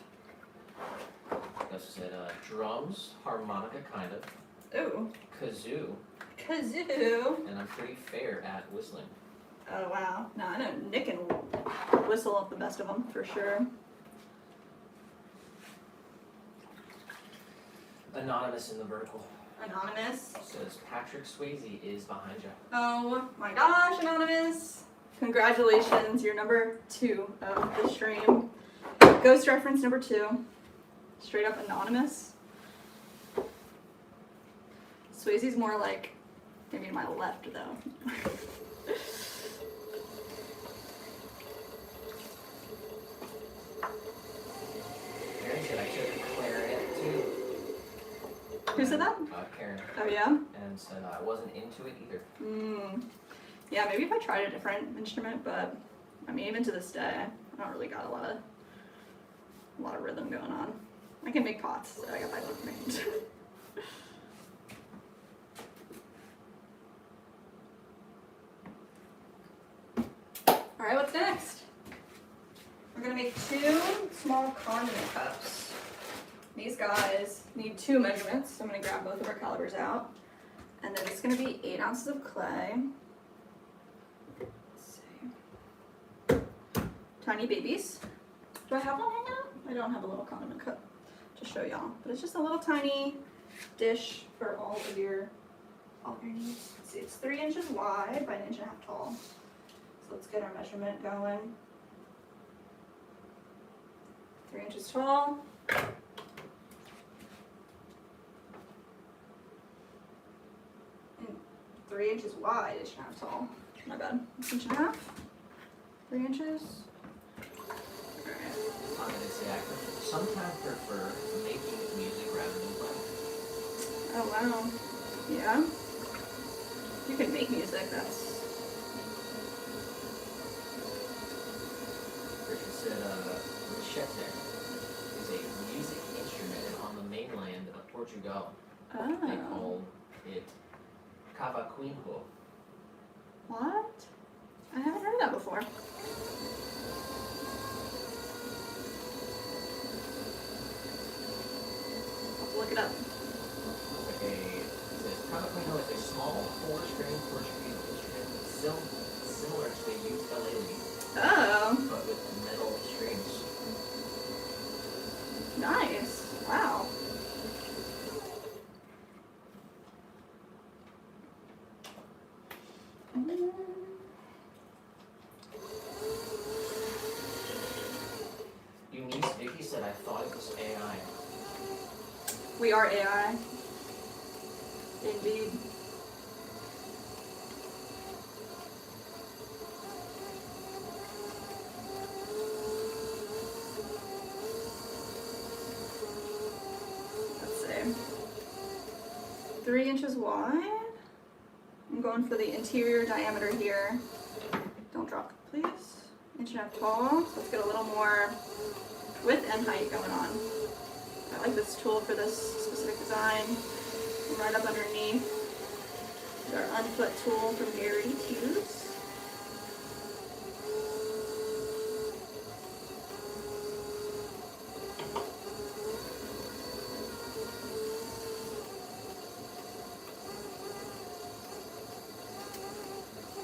I also said drums, harmonica kind of, Ooh. kazoo, Kazoo. and I'm pretty fair at whistling. Oh wow. No, I know Nick can whistle up the best of them for sure. Anonymous in the vertical. Anonymous. Says Patrick Swayze is behind you. Oh my gosh, Anonymous. Congratulations, you're number 2 of the stream. Ghost reference number 2. Straight up Anonymous. Swayze's more like maybe to my left though. Karen said I took clarinet too. Who said that? Karen. Oh yeah? And said I wasn't into it either. Yeah, maybe if I tried a different instrument, but I mean even to this day, I don't really got a lot of rhythm going on. I can make pots, so I got that for me. Alright, what's next? We're gonna make 2 small condiment cups. These guys need 2 measurements, so I'm gonna grab both of our calibers out. And then it's gonna be 8 ounces of clay. Let's see. Tiny babies. Do I have one right now? I don't have a little condiment cup to show y'all, but it's just a little tiny dish for all your needs. Let's see, it's 3 inches wide by 1.5 inches tall. So let's get our measurement going. 3 inches tall. And 3 inches wide, 1.5 inches tall. My bad. 1.5 inches. 3 inches. Alright. I'm gonna say I sometimes prefer making music rather than playing. Oh wow. Yeah. You can make music, that's Richard said machete is a music instrument on the mainland of Portugal. They oh. call it cavaquinho. What? I haven't heard that before. I'll have to look it up. It says cavaquinho is a small 4-string Portuguese instrument similar to the ukulele, Oh, but with metal strings. nice. Wow. Eunice Vicky said I thought it was AI. We are AI. Indeed. Let's see. 3 inches wide. I'm going for the interior diameter here. Don't drop, please. 1.5 inches tall. So let's get a little more width and height going on. I like this tool for this specific design. And right up underneath is our unfoot tool from Garrity Tubes.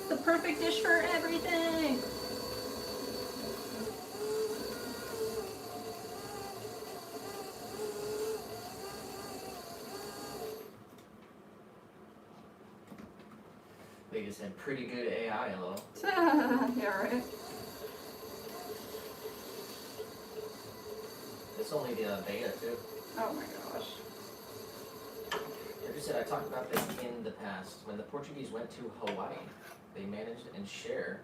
The perfect dish for everything. They just said pretty good AI, hello. Yeah, right. It's only the beta too. Oh my gosh. Like I said, I talked about this in the past. When the Portuguese went to Hawaii, they managed and share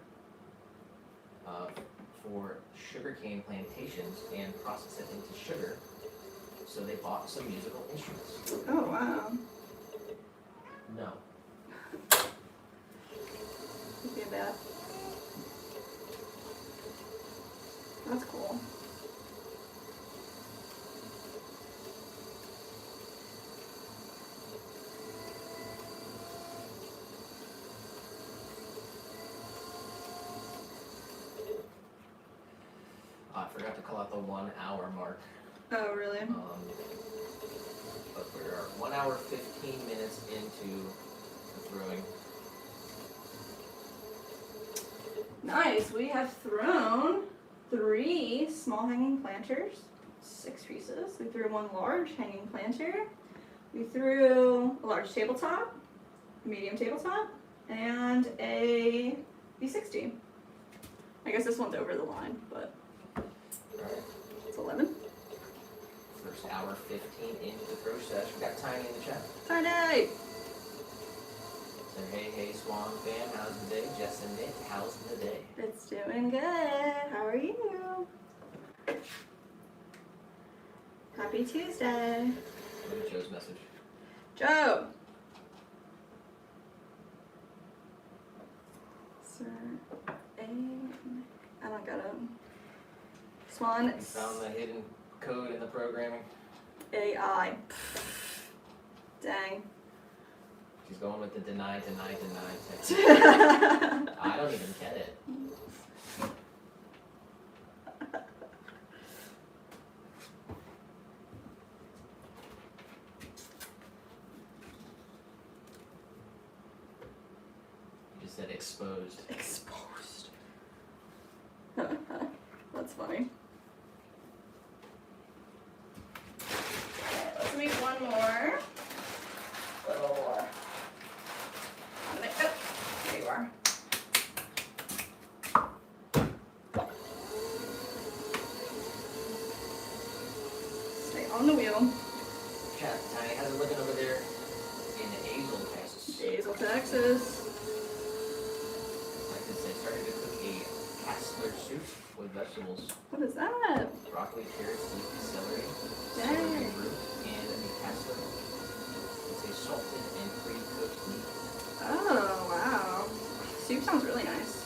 for sugarcane plantations and process it into sugar. so they bought some musical instruments. Oh, wow. No. Could be bad. That's cool. I forgot to call out the 1 hour mark. Oh, really? But we're 1 hour 15 minutes into the throwing. Nice. We have thrown 3 small hanging planters, 6 pieces. We threw 1 large hanging planter. We threw a large tabletop, a medium tabletop, and a V60. I guess this one's over the line, but Alright. it's 11. First hour 15 into the throw sesh. We got Tiny in the chat. Tiny! So hey Swan fam, how's the day? Jess and Nick, how's the day? It's doing good. How are you? Happy Tuesday. Look at Joe's message. Joe! Sir, I don't got it. Swan, You found the hidden code in the programming. AI. Dang. She's going with the deny technique. I don't even get it. You just said exposed. Exposed. That's funny. Let's make one more. Little. Oh, there you are. Stay on the wheel. Chat, Tiny, how's it looking over there in Azle, Texas? Hazel, Texas. Like I said, started to cook a Kassler soup with vegetables. What is that? Broccoli, carrots, leafy celery, Dang. celery root, and a Kassler. It's a salted and pre-cooked meat. Oh, wow. Soup sounds really nice.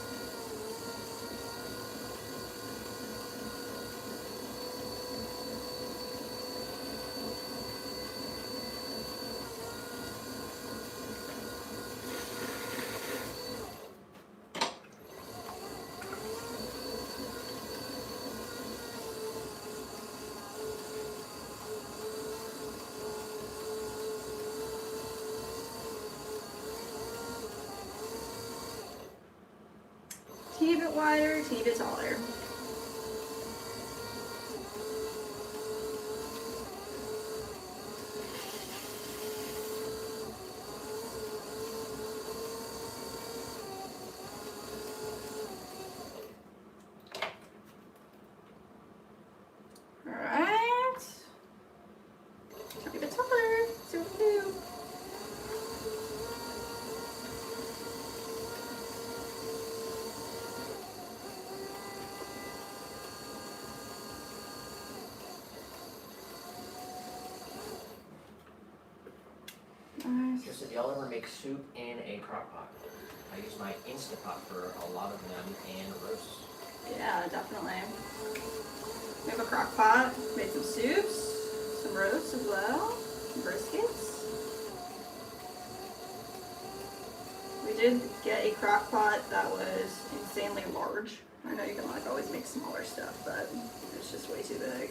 Teeny bit wider, teeny bit taller. Alright. Teeny bit taller. See what we do. Nice. Just if y'all ever make soup in a crock pot, I use my Instapot for a lot of them and roasts. Yeah, definitely. We have a crock pot, made some soups, some roasts as well, some briskets. We did get a crock pot that was insanely large. I know you can like always make smaller stuff, but it's just way too big.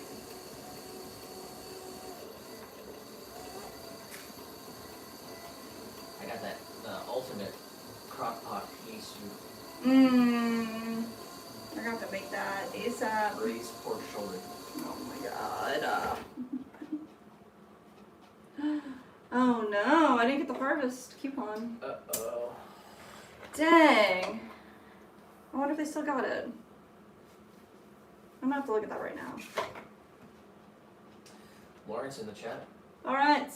I got that ultimate crock pot pea soup, Mmm. We're gonna have to make that ASAP. braised pork shoulder. Oh my god. Oh no, I didn't get the harvest coupon. Uh-oh. Dang. I wonder if they still got it. I'm gonna have to look at that right now. Lawrence in the chat Alright,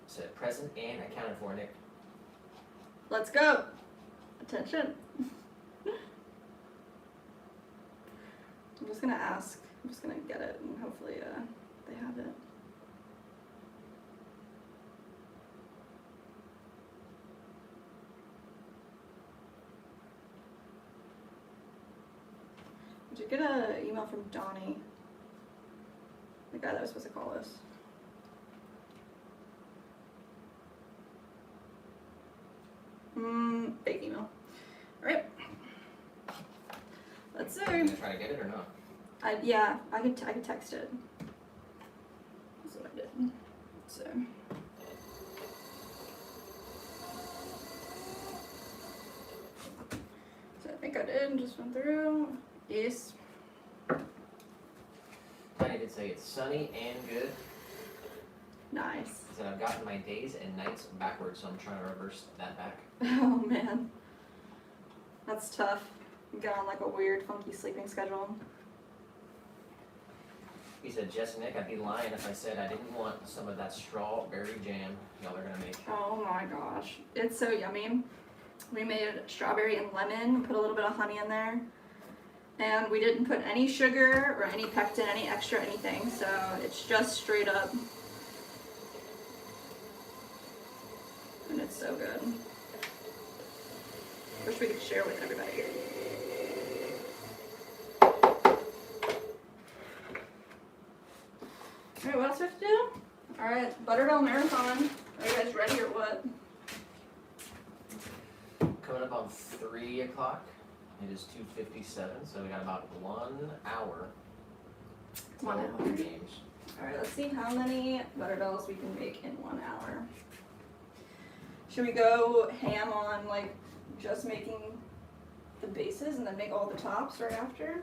said present and accounted for, Nick. let's go. Attention. I'm just gonna ask. I'm just gonna get it and hopefully they have it. did get an email from Donnie, the guy that was supposed to call us. Fake email. Alright. Let's Are you see. gonna try to get it or not? Yeah, I could text it. That's what I did. So. So I think I did, just went through. Yes. Tiny did say it's sunny and good. Nice. He said I've gotten my days and nights backwards, so I'm trying to reverse that back. Oh man. That's tough. You get on like a weird, funky sleeping schedule. He said, Jess and Nick, I'd be lying if I said I didn't want some of that strawberry jam y'all are gonna make. Oh my gosh. It's so yummy. We made strawberry and lemon, put a little bit of honey in there. And we didn't put any sugar or any pectin, any extra anything. So it's just straight up. And it's so good. Wish we could share with everybody. Alright, what else do we have to do? Alright, Butterbell Marathon. Are you guys ready or what? Coming up on 3 o'clock. It is 2:57, so we got about 1 hour. 1 till hour. Games. Alright, let's see how many Butterbells we can make in 1 hour. Should we go ham on like just making the bases and then make all the tops right after?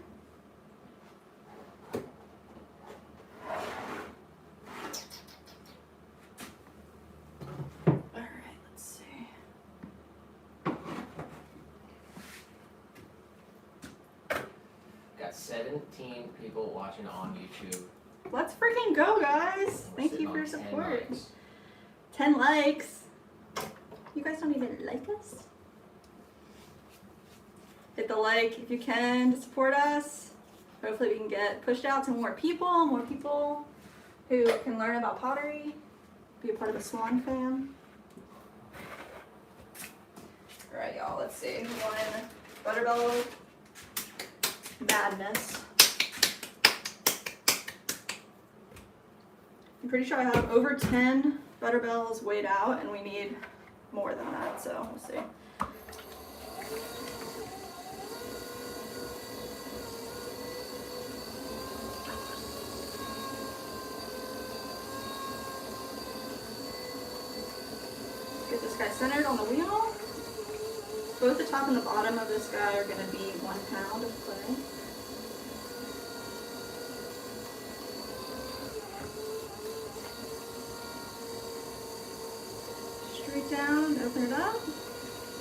Alright, let's see. Got 17 people watching on YouTube. Let's freaking go, guys! We're Thank sitting you for your on 10 support. likes. 10 likes. You guys don't even like us? Hit the like if you can to support us. Hopefully we can get pushed out to more people who can learn about pottery, be a part of the Swan fam. Alright y'all, let's see. One Butterbell madness. I'm pretty sure I have over 10 Butterbells weighed out and we need more than that, so we'll see. Get this guy centered on the wheel. Both the top and the bottom of this guy are going to be 1 pound of clay. Straight down, open it up.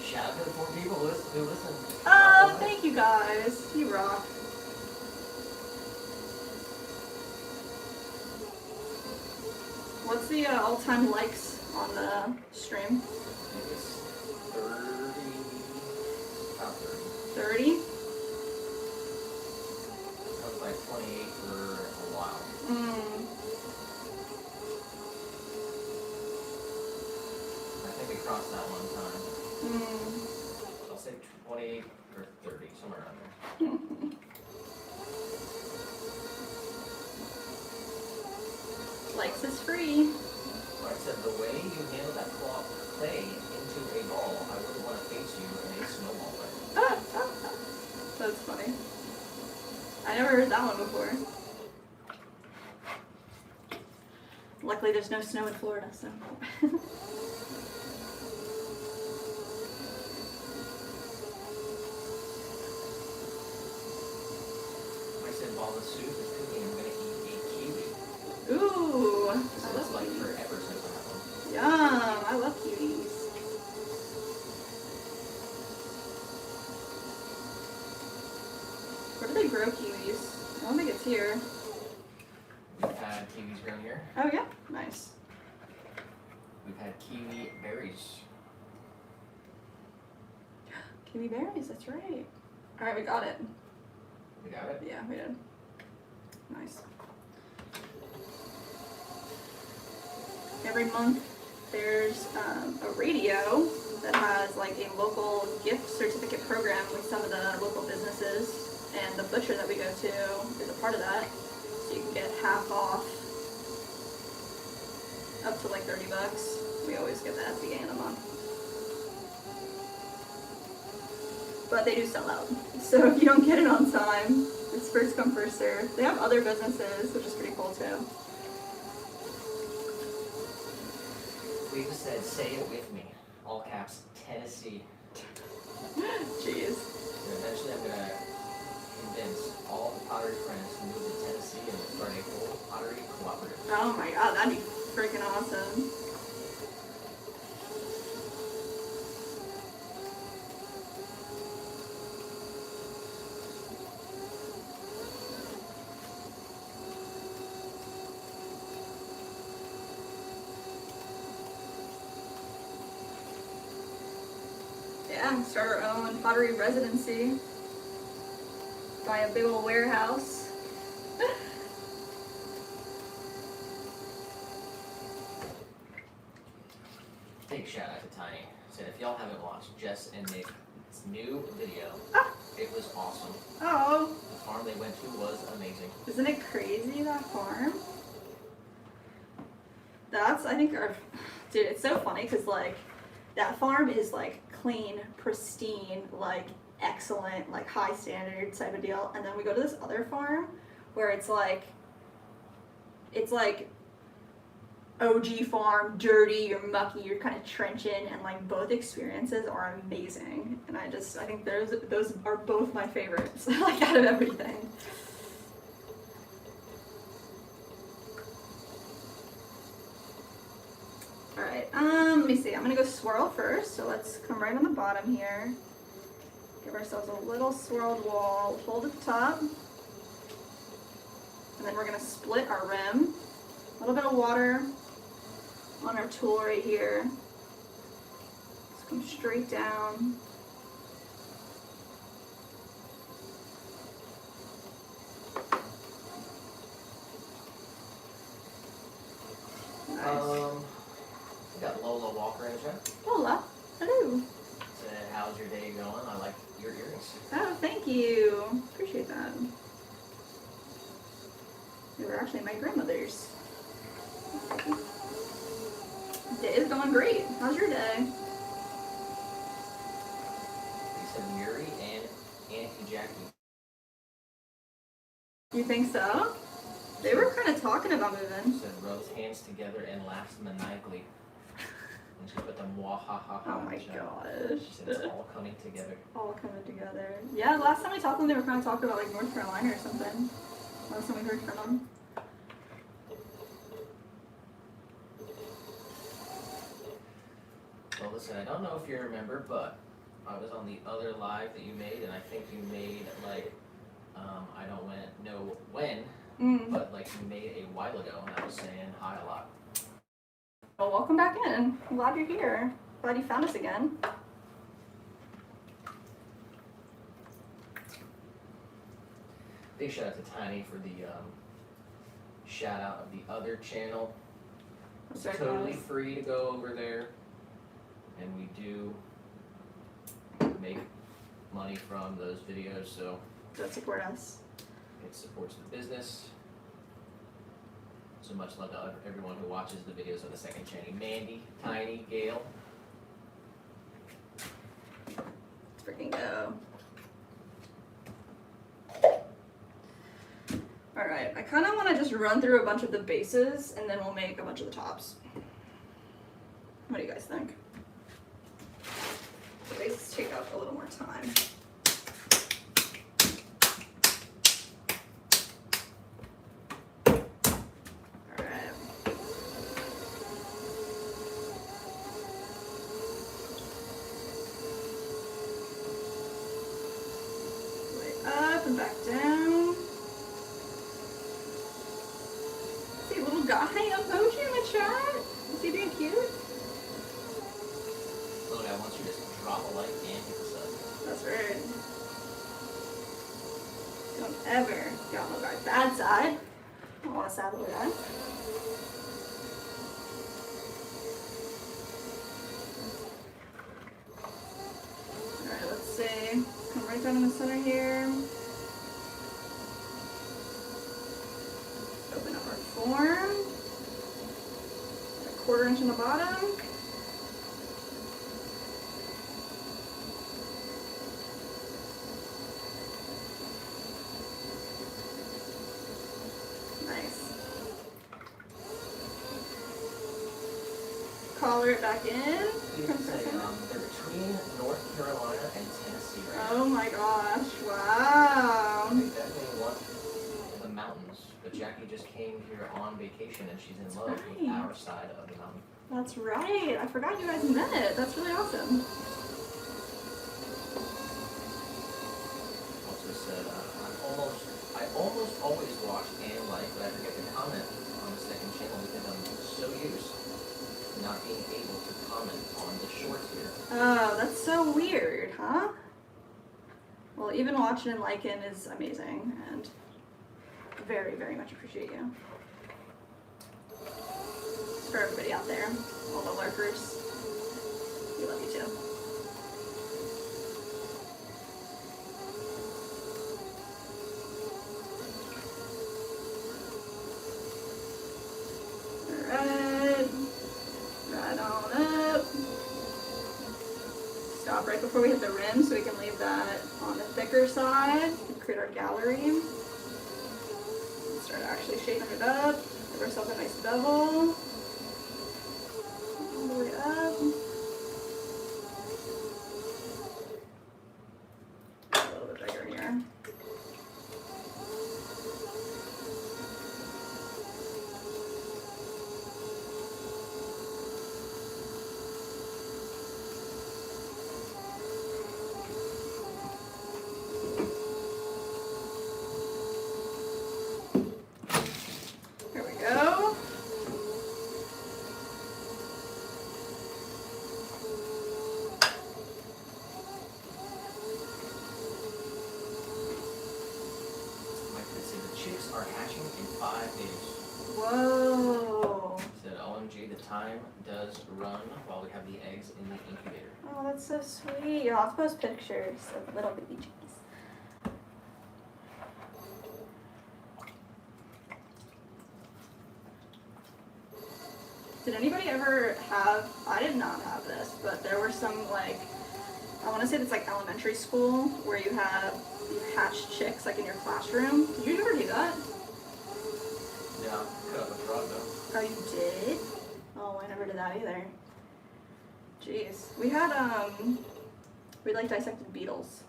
Shout out to the 4 people who listen. Oh, thank you guys. You rock. What's the all-time likes on the stream? I think it's 30, about 30. 30? That was like 28 for a while. I think we crossed that one time. I'll say 28 or 30, somewhere around there. Likes is free. Like I said, the way you handle that clay into a ball, I wouldn't want to face you in a snowball way. That's funny. I never heard that one before. Luckily there's no snow in Florida, so. I said while the soup is cooking, I'm going to eat a kiwi. Ooh, I This is love like kiwis. forever since I had one. Yum, I love kiwis. Where do they grow kiwis? I don't think it's here. We've had kiwis grown here. Oh yeah, nice. We've had kiwi berries. Kiwi berries, that's right. Alright, we got it. We got it. Yeah, we did. Nice. Every month there's a radio that has like a local gift certificate program with some of the local businesses. and the butcher that we go to is a part of that. So you can get half off, up to like $30. We always get that at the beginning of the month. But they do sell out. So if you don't get it on time, it's first come, first serve. They have other businesses, which is pretty cool too. We just said, say it with me. All caps, Tennessee. Jeez. So eventually I'm gonna convince all the pottery friends to move to Tennessee and start a whole pottery cooperative. Oh my god, that'd be freaking awesome. Yeah, start our own pottery residency. Buy a big old warehouse. Big shout out to Tiny. Said if y'all haven't watched Jess and Nick's new video, it was awesome. Oh, The farm they went to was amazing. isn't it crazy, that farm? That's, I think, dude, it's so funny because, like, that farm is, like, clean, pristine, like, excellent, like, high standard type of deal. And then we go to this other farm where it's like OG farm, dirty, you're mucky, you're kind of trenching, and, like, both experiences are amazing. And I think those are both my favorites, like, out of everything. Alright, let me see. I'm gonna go swirl first, so let's come right on the bottom here. Give ourselves a little swirled wall, hold at the top. And then we're gonna split our rim. A little bit of water on our tool right here. Just come straight down. Nice. We got Lola Walker in the chat. Hola. Hello. Said, how's your day going? I like your earrings. Oh, thank you. Appreciate that. They were actually my grandmother's. Day is going great. How's your day? He said Yuri and Auntie Jackie. You think so? They were kind of talking about moving. Said rubs hands together and laughs maniacally. And she put them wah ha ha ha. Oh my in the chat. gosh. She said it's all coming together. All coming together. Yeah, last time I talked to them, they were kind of talking about like North Carolina or something. Last time we heard from them. Well, listen, I don't know if you remember, but I was on the other live that you made, and I think you made like, I don't know when, but like you made a while ago, and I was saying hi a lot. Well, welcome back in. I'm glad you're here. Glad you found us again. Big shout out to Tiny for the shout out of the other channel. It's Very totally nice. free to go over there, and we do make money from those videos, so Don't support us. it supports the business. So much love to everyone who watches the videos on the second channel. Mandy, Tiny, Gail. Let's freaking go. Alright, I kind of want to just run through a bunch of the bases and then we'll make a bunch of the tops. What do you guys think? The bases take up a little more time. Alright. Way up and back down. See, little guy emoji in the chat. Is he being cute? Little guy wants you to drop a like and hit the sub. That's right. Don't ever get on the guy's bad side. I don't want to side with that. Alright, let's see. Come right down in the center here. 1/4 inch in the bottom. Nice. Collar it back in. You can say they're between North Carolina and Tennessee right now. Oh my gosh, wow. They definitely want the mountains, but Jackie just came here on vacation and she's in love with right. our side of the mountain. That's right. I forgot you guys met. That's really awesome. Also said, I almost always watch and like, but I forget to comment on the second channel because I'm so used to not being able to comment on the shorts here. Oh, that's so weird, huh? Well, even watching and liking is amazing, and very, very much appreciate you. Just for everybody out there, all the lurkers, we love you too. Alright, right on up. Stop right before we hit the rim so we can leave that on the thicker side and create our gallery. Start actually shaping it up. Give ourselves a nice bevel. All the way up. A little bit bigger here. There we go. Like they say, the chicks are hatching in 5 days. Whoa. Said, OMG, the time does run while we have the eggs in the incubator. Oh, that's so sweet. I'll have to post pictures of little baby chickies. Did anybody ever have, I did not have this, but there were some like, I want to say it's like elementary school where you hatch chicks like in your classroom. Did you ever do that? Yeah, cut up a frog though. Oh, you did? Oh, I never did that either. Jeez. We had, we like dissected beetles.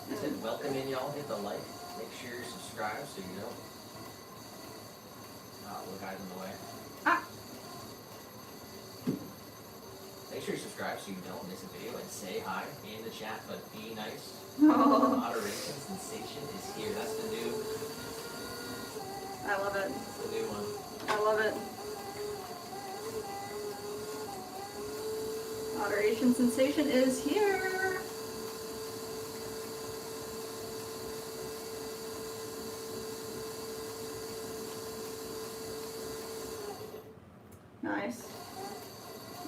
He said, welcome in y'all, hit the like, make sure you're subscribed so you don't. Little guy's in the way. Ah. Make sure you subscribe so you don't miss a video and say hi in the chat, but be nice. Oh, Moderation sensation is here. That's the new I love it. one. I love it. Moderation sensation is here. Nice.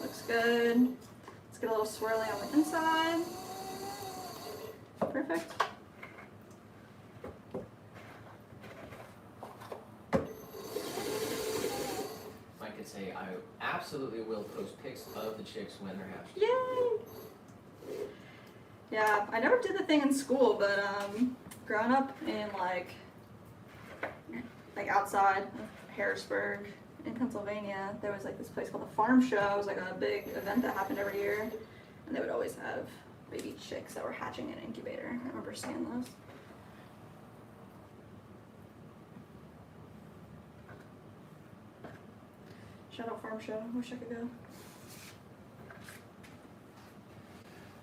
Looks good. Let's get a little swirly on the inside. Perfect. I could say I absolutely will post pics of the chicks when they're hatched. Yay! Yeah, I never did the thing in school, but growing up in like outside of Harrisburg in Pennsylvania, there was like this place called the Farm Show. It was like a big event that happened every year, and they would always have baby chicks that were hatching in an incubator. I remember seeing those. Shout out Farm Show. Wish I could go.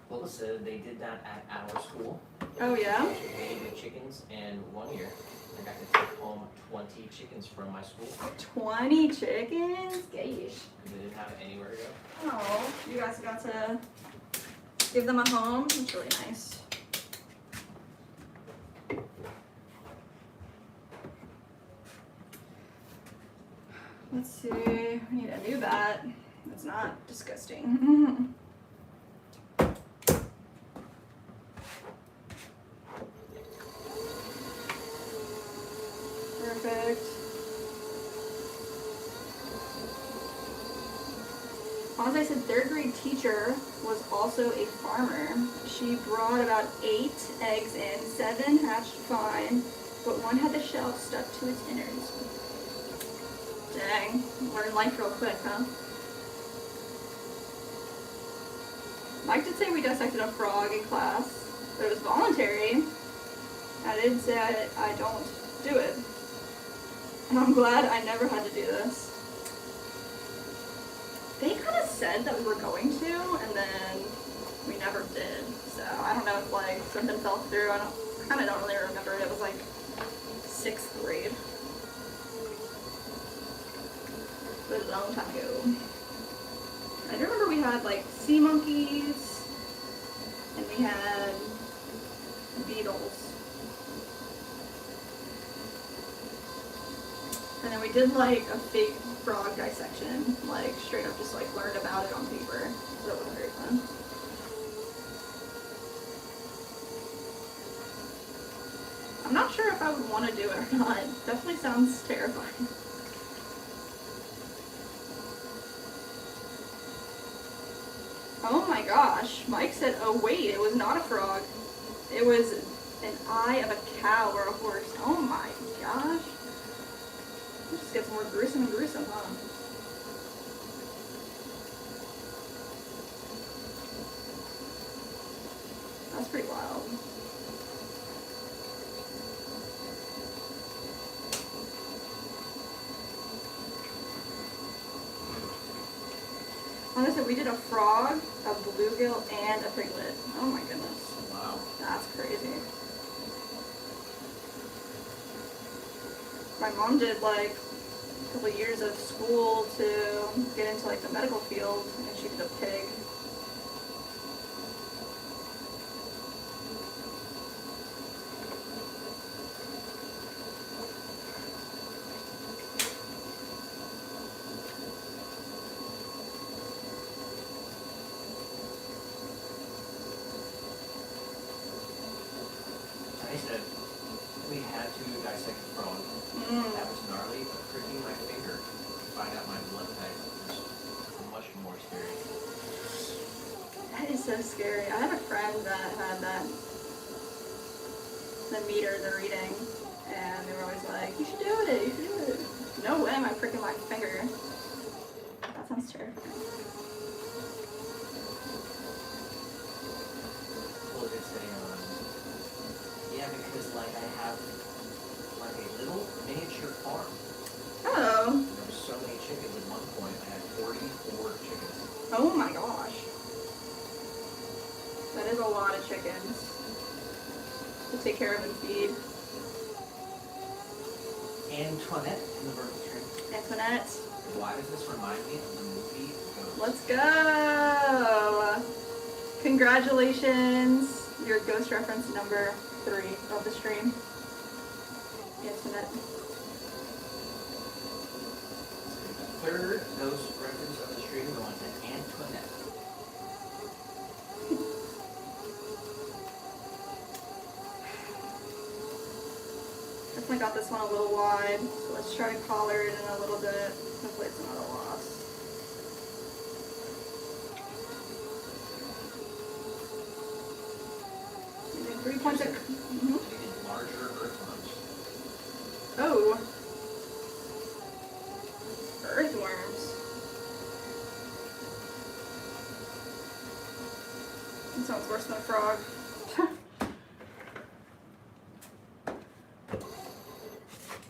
Lola said they did that at our school. Oh yeah? They made the chickens, and 1 year I got to take home 20 chickens from my school 20 chickens? Gosh. because they didn't have anywhere to go. Oh, you guys got to give them a home. That's really nice. Let's see. We need a new bat. That's not disgusting. Perfect. As I said, third grade teacher was also a farmer. She brought about 8 eggs in, 7 hatched fine, but 1 had the shell stuck to its innards. Dang, learn life real quick, huh? Mike did say we dissected a frog in class, but it was voluntary. I did say I don't do it. And I'm glad I never had to do this. They kind of said that we were going to, and then we never did. So I don't know if like something fell through. I kind of don't really remember it. It was like 6th grade. It was a long time ago. I do remember we had like sea monkeys, and we had beetles. And then we did like a fake frog dissection, like straight up just like learned about it on paper. So that was very fun. I'm not sure if I would want to do it or not. It definitely sounds terrifying. Oh my gosh, Mike said, oh wait, it was not a frog. It was an eye of a cow or a horse. Oh my gosh. It just gets more gruesome and gruesome, huh? That's pretty wild. Like I said, we did a frog, a bluegill, and a piglet. Oh my goodness. Wow. That's crazy. My mom did like a couple years of school to get into like the medical field, and she did a pig. I said we had to dissect a frog. That was gnarly, but pricking my finger to find out my blood type was much more scary. That is so scary. I had a friend that had that, the meter, the reading, and they were always like, you should do it, you should do it. No way am I pricking my finger. That sounds terrifying. What was it saying on? Yeah, because like I have like a little miniature farm. Oh. There were so many chickens at one point. I had 44 chickens. Oh my gosh. That is a lot of chickens to take care of and feed. Antoinette in the Purple Tree. Antoinette. Why does this remind me of the movie Ghost? Let's go! Congratulations! Your ghost reference number 3 of the stream. Antoinette. The third ghost reference of the stream going to Antoinette. Definitely got this one a little wide, so let's try to collar it in a little bit. Hopefully it's not a loss. And then 3 points of... I needed larger earthworms. Oh. Earthworms. That sounds worse than a frog.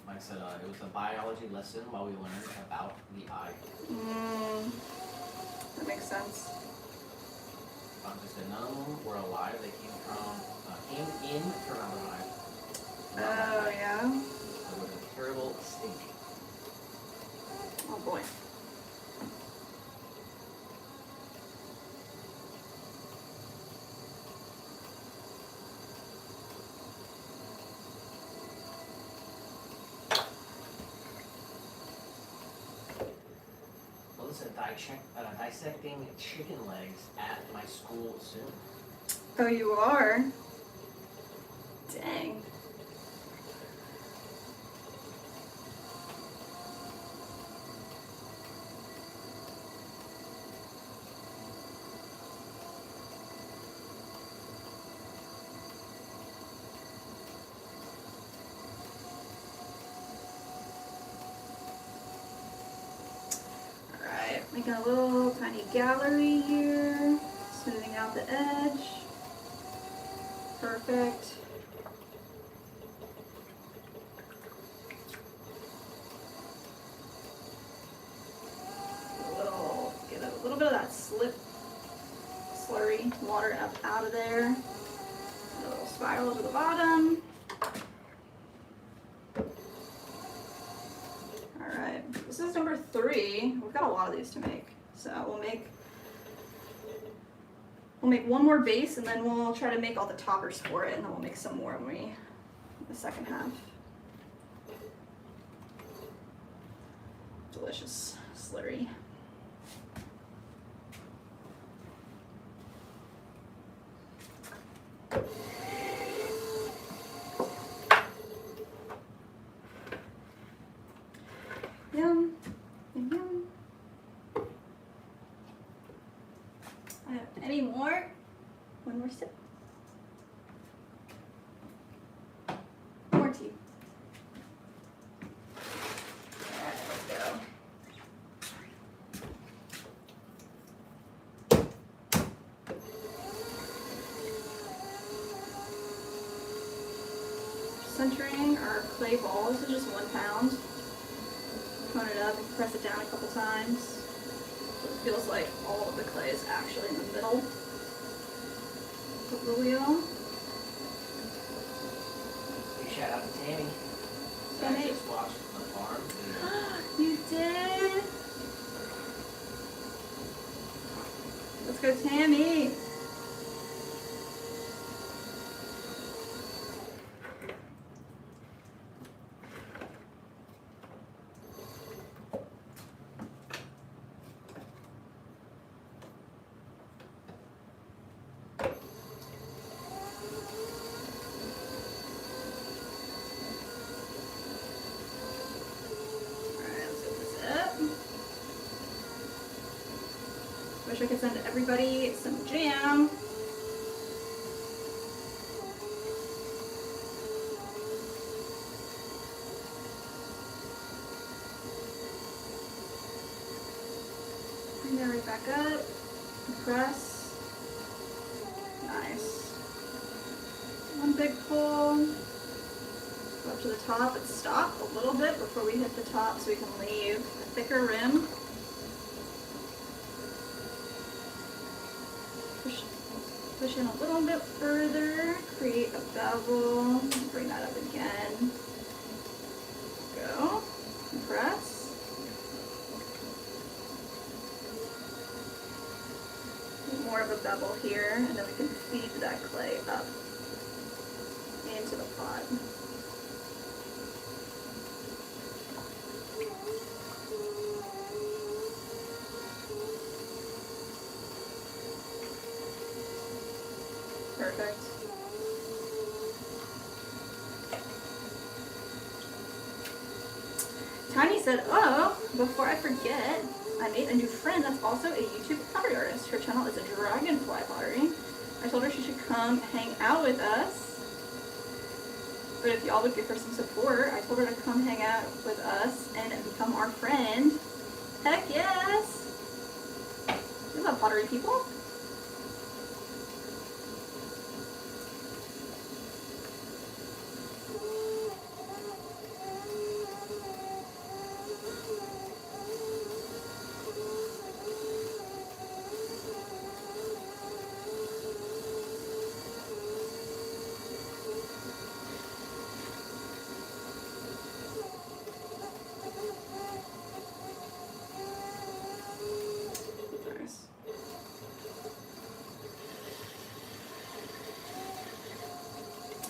Like I said, it was a biology lesson while we learned about the eye. That makes sense. Just said none of them were alive. They came in formaldehyde. Oh, yeah? It was a terrible stink. Oh, boy. Well, listen, dissecting chicken legs at my school soon. Oh, you are? Dang. Making a little tiny gallery here, smoothing out the edge. Perfect. Get a little bit of that slurry water up out of there. A little spiral to the bottom. Alright, this is number 3. We've got a lot of these to make. So we'll make one more base and then we'll try to make all the toppers for it, and then we'll make some more when the second half. Delicious slurry. Yum, yum, yum. Any more? One more sip. More tea. Alright, let's go. Centering our clay ball. This is just 1 pound. Cone it up and press it down a couple times. So it feels like all of the clay is actually in the middle of the wheel. Big shout out to Tammy. Tammy. I just watched the farm. You did? Let's go, Tammy. Wish I could send everybody some jam. Bring that right back up. Press. Nice. One big pull. Go up to the top and stop a little bit before we hit the top so we can leave a thicker rim. Push in a little bit further, create a bevel, bring that up again. Go, press. More of a bevel here, and then we can feed that clay up into the pot. Perfect. Tiny said, oh, before I forget, I made a new friend that's also a YouTube pottery artist. Her channel is a Dragonfly Pottery. I told her she should come hang out with us. But if y'all would give her some support, I told her to come hang out with us and become our friend. Heck yes! We love pottery people.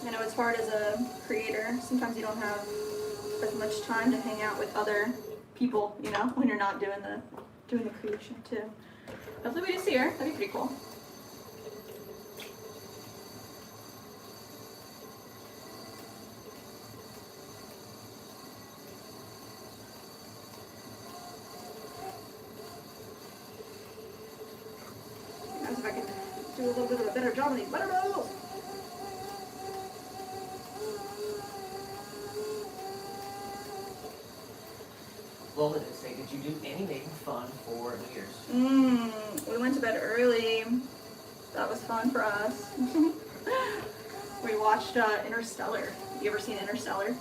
I know it's hard as a creator. Sometimes you don't have as much time to hang out with other people, you know, when you're not doing the creation too. Hopefully we do see her. That'd be pretty cool. If I can do a little bit of a better job on these butter rolls. Well, did you do anything fun for New Year's? We went to bed early. That was fun for us. We watched Interstellar. You ever seen Interstellar?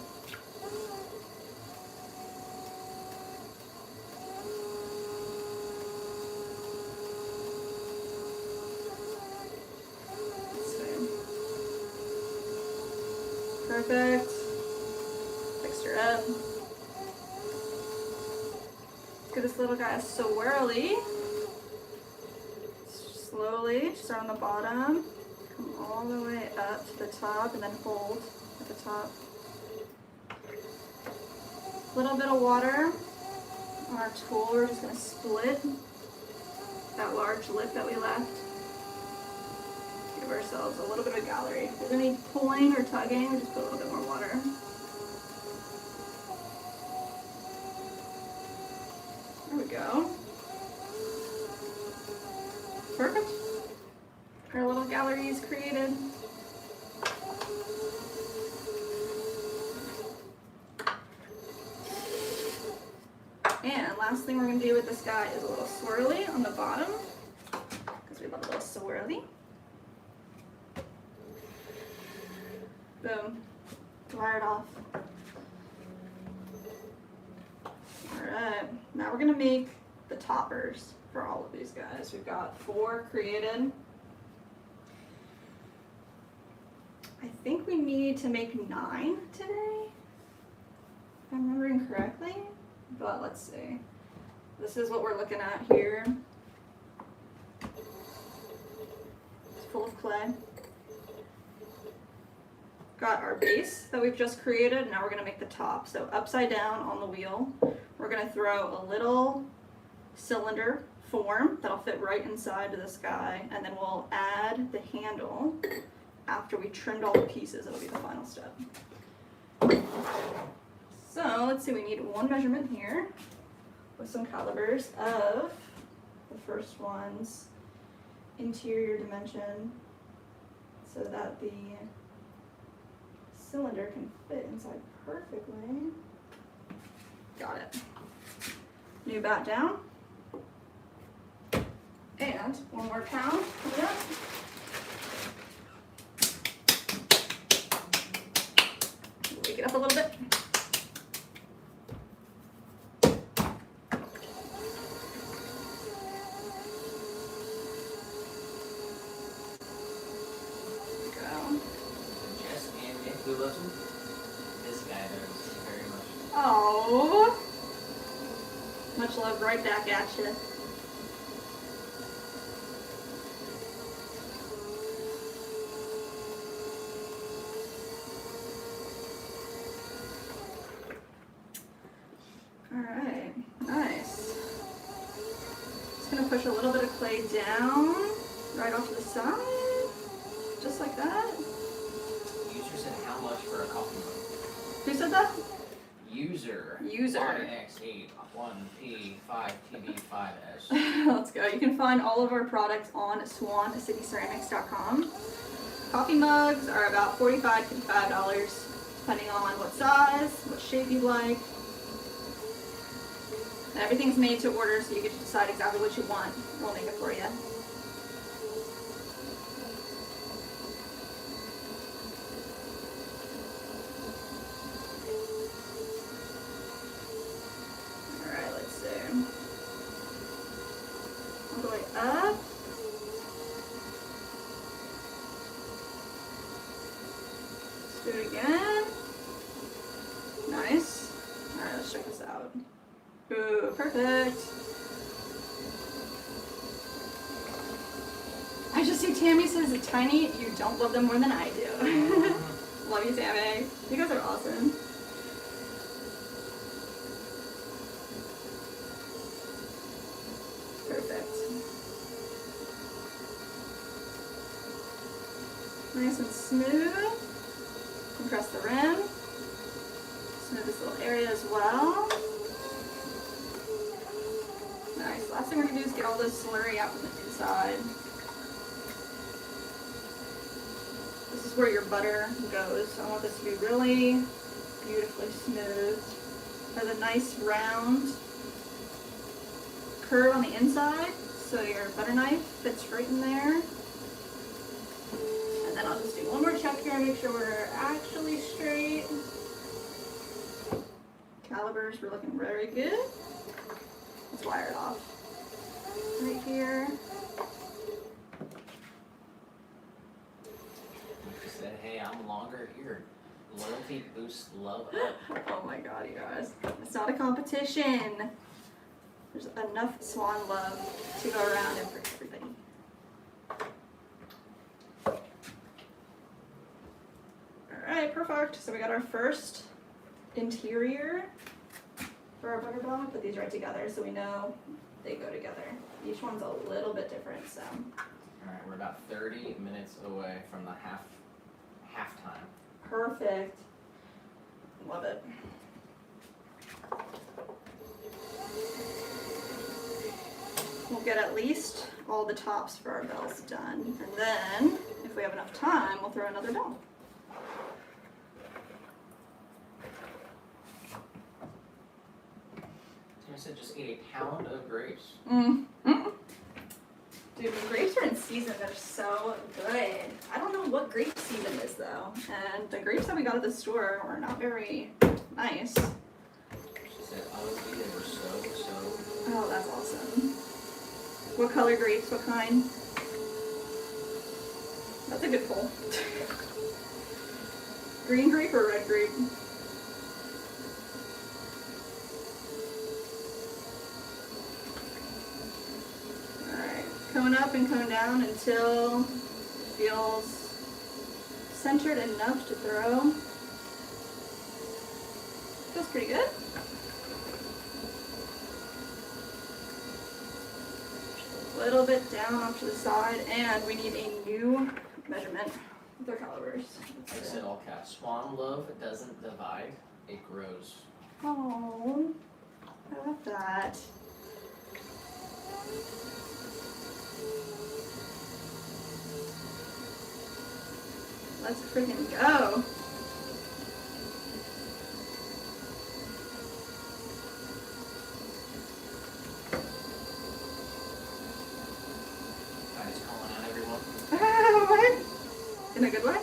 Let's see. Perfect. Fixed her up. Get this little guy swirly. Slowly, start on the bottom, come all the way up to the top, and then hold at the top. A little bit of water on our tool. We're just going to split that large lip that we left. Give ourselves a little bit of gallery. If there's any pulling or tugging, we just put a little bit more water. There we go. Perfect. Our little gallery is created. And last thing we're going to do with this guy is a little swirly on the bottom, because we love a little swirly. Boom. Wire it off. Alright, now we're going to make the toppers for all of these guys. We've got 4 created. I think we need to make 9 today, if I'm remembering correctly, but let's see. This is what we're looking at here. It's full of clay. Got our base that we've just created. Now we're going to make the top. So upside down on the wheel, we're going to throw a little cylinder form that'll fit right inside of this guy, and then we'll add the handle after we trimmed all the pieces. It'll be the final step. So let's see, we need 1 measurement here with some calibers of the first one's interior dimension so that the cylinder can fit inside perfectly. Got it. New bat down. And 1 more pound coming up. Wake it up a little bit. Who loves him? This guy does very much. Oh, much love right back at you. All right, nice. Just gonna push a little bit of clay down, right off to the side, just like that. How much for a coffee mug? Who said that? User. RX8-1P5TB5S. Let's go. You can find all of our products on SwanCityCeramics.com. Coffee mugs are about $45, $55, depending on what size, what shape you like. And everything's made to order, so you get to decide exactly what you want. We'll make it for you. All the way up. Let's do it again. Nice. Alright, let's check this out. Ooh, perfect. I just see Tammy says, Tiny, you don't love them more than I do. Love you, Tammy. You guys are awesome. Nice and smooth. Compress the rim. Smooth this little area as well. Nice. Last thing we're going to do is get all this slurry out from the inside. This is where your butter goes. So I want this to be really beautifully smooth. Has a nice round curve on the inside, so your butter knife fits right in there. And then I'll just do one more check here, make sure we're actually straight. Calipers, we're looking very good. Let's wire it off. Right here. She said, hey, I'm longer here. Loyalty boosts love up. Oh my god, you guys. It's not a competition. There's enough swan love to go around and for everybody. Alright, perfect. So we got our first interior for our butter block. Put these right together so we know they go together. Each one's a little bit different, so. Alright, we're about 30 minutes away from the halftime. Perfect. Love it. We'll get at least all the tops for our bells done. And then, if we have enough time, we'll throw another bell. Tina said just eat a pound of grapes. Dude, when grapes are in season, they're so good. I don't know what grape season is though. And the grapes that we got at the store were not very nice. She said, honestly, they were so. Oh, that's awesome. What color grapes? What kind? That's a good pull. Green grape or red grape? Cone up and cone down until it feels centered enough to throw. Feels pretty good. Just a little bit down off to the side, and we need a new measurement with our calipers. I said all caps. Swan love doesn't divide, it grows. Oh, I love that. Let's freaking go. I just calling out everyone. What? In a good way?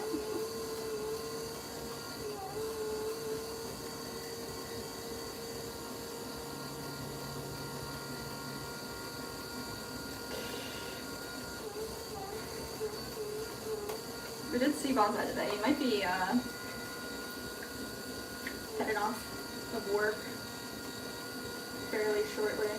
We did see Bonsai today. He might be headed off of work fairly shortly.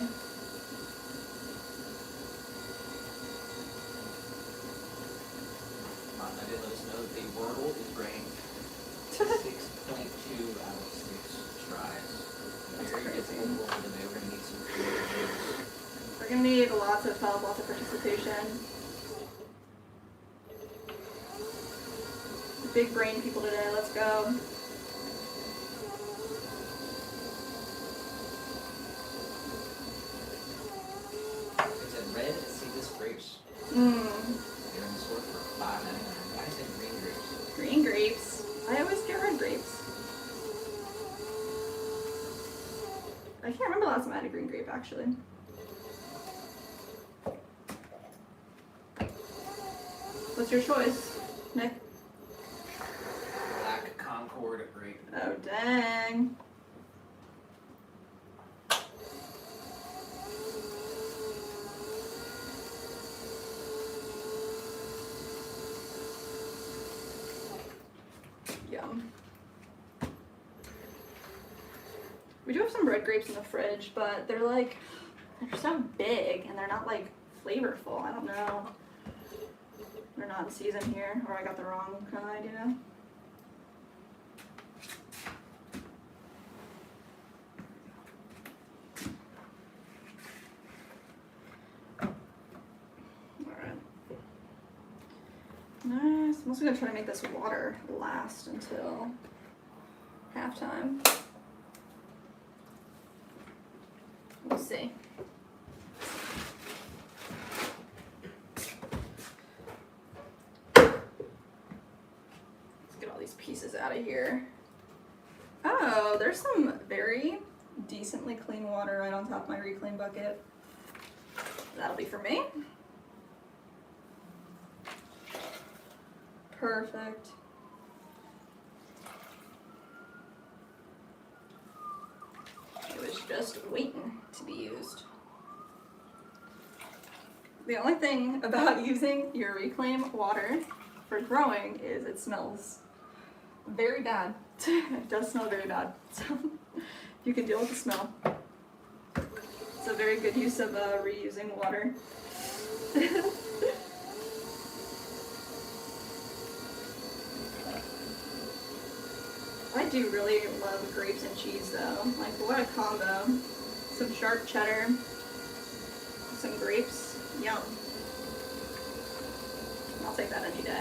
I did let us know that the Wordle is ranked 6.2 out of 6 tries. That's Very crazy. difficult for today. We're going to need some creative. We're gonna need lots of help, lots of participation. Big brain people today, let's go. It said red seedless grapes. They're in the store for $5.99. I said green grapes. Green grapes. I always get red grapes. I can't remember the last time I had a green grape actually. What's your choice, Nick? Black Concord grape. Oh, dang. Yum. We do have some red grapes in the fridge, but they're like, they're so big and they're not like flavorful. I don't know. They're not in season here, or I got the wrong kind, you know? Alright. Nice. I'm also gonna try to make this water last until halftime. We'll see. Let's get all these pieces out of here. Oh, there's some very decently clean water right on top of my reclaim bucket. That'll be for me. Perfect. It was just waiting to be used. The only thing about using your reclaim water for growing is it smells very bad. It does smell very bad. So you can deal with the smell. It's a very good use of reusing water. I do really love grapes and cheese though. Like, what a combo. Some sharp cheddar, some grapes, yum. I'll take that any day.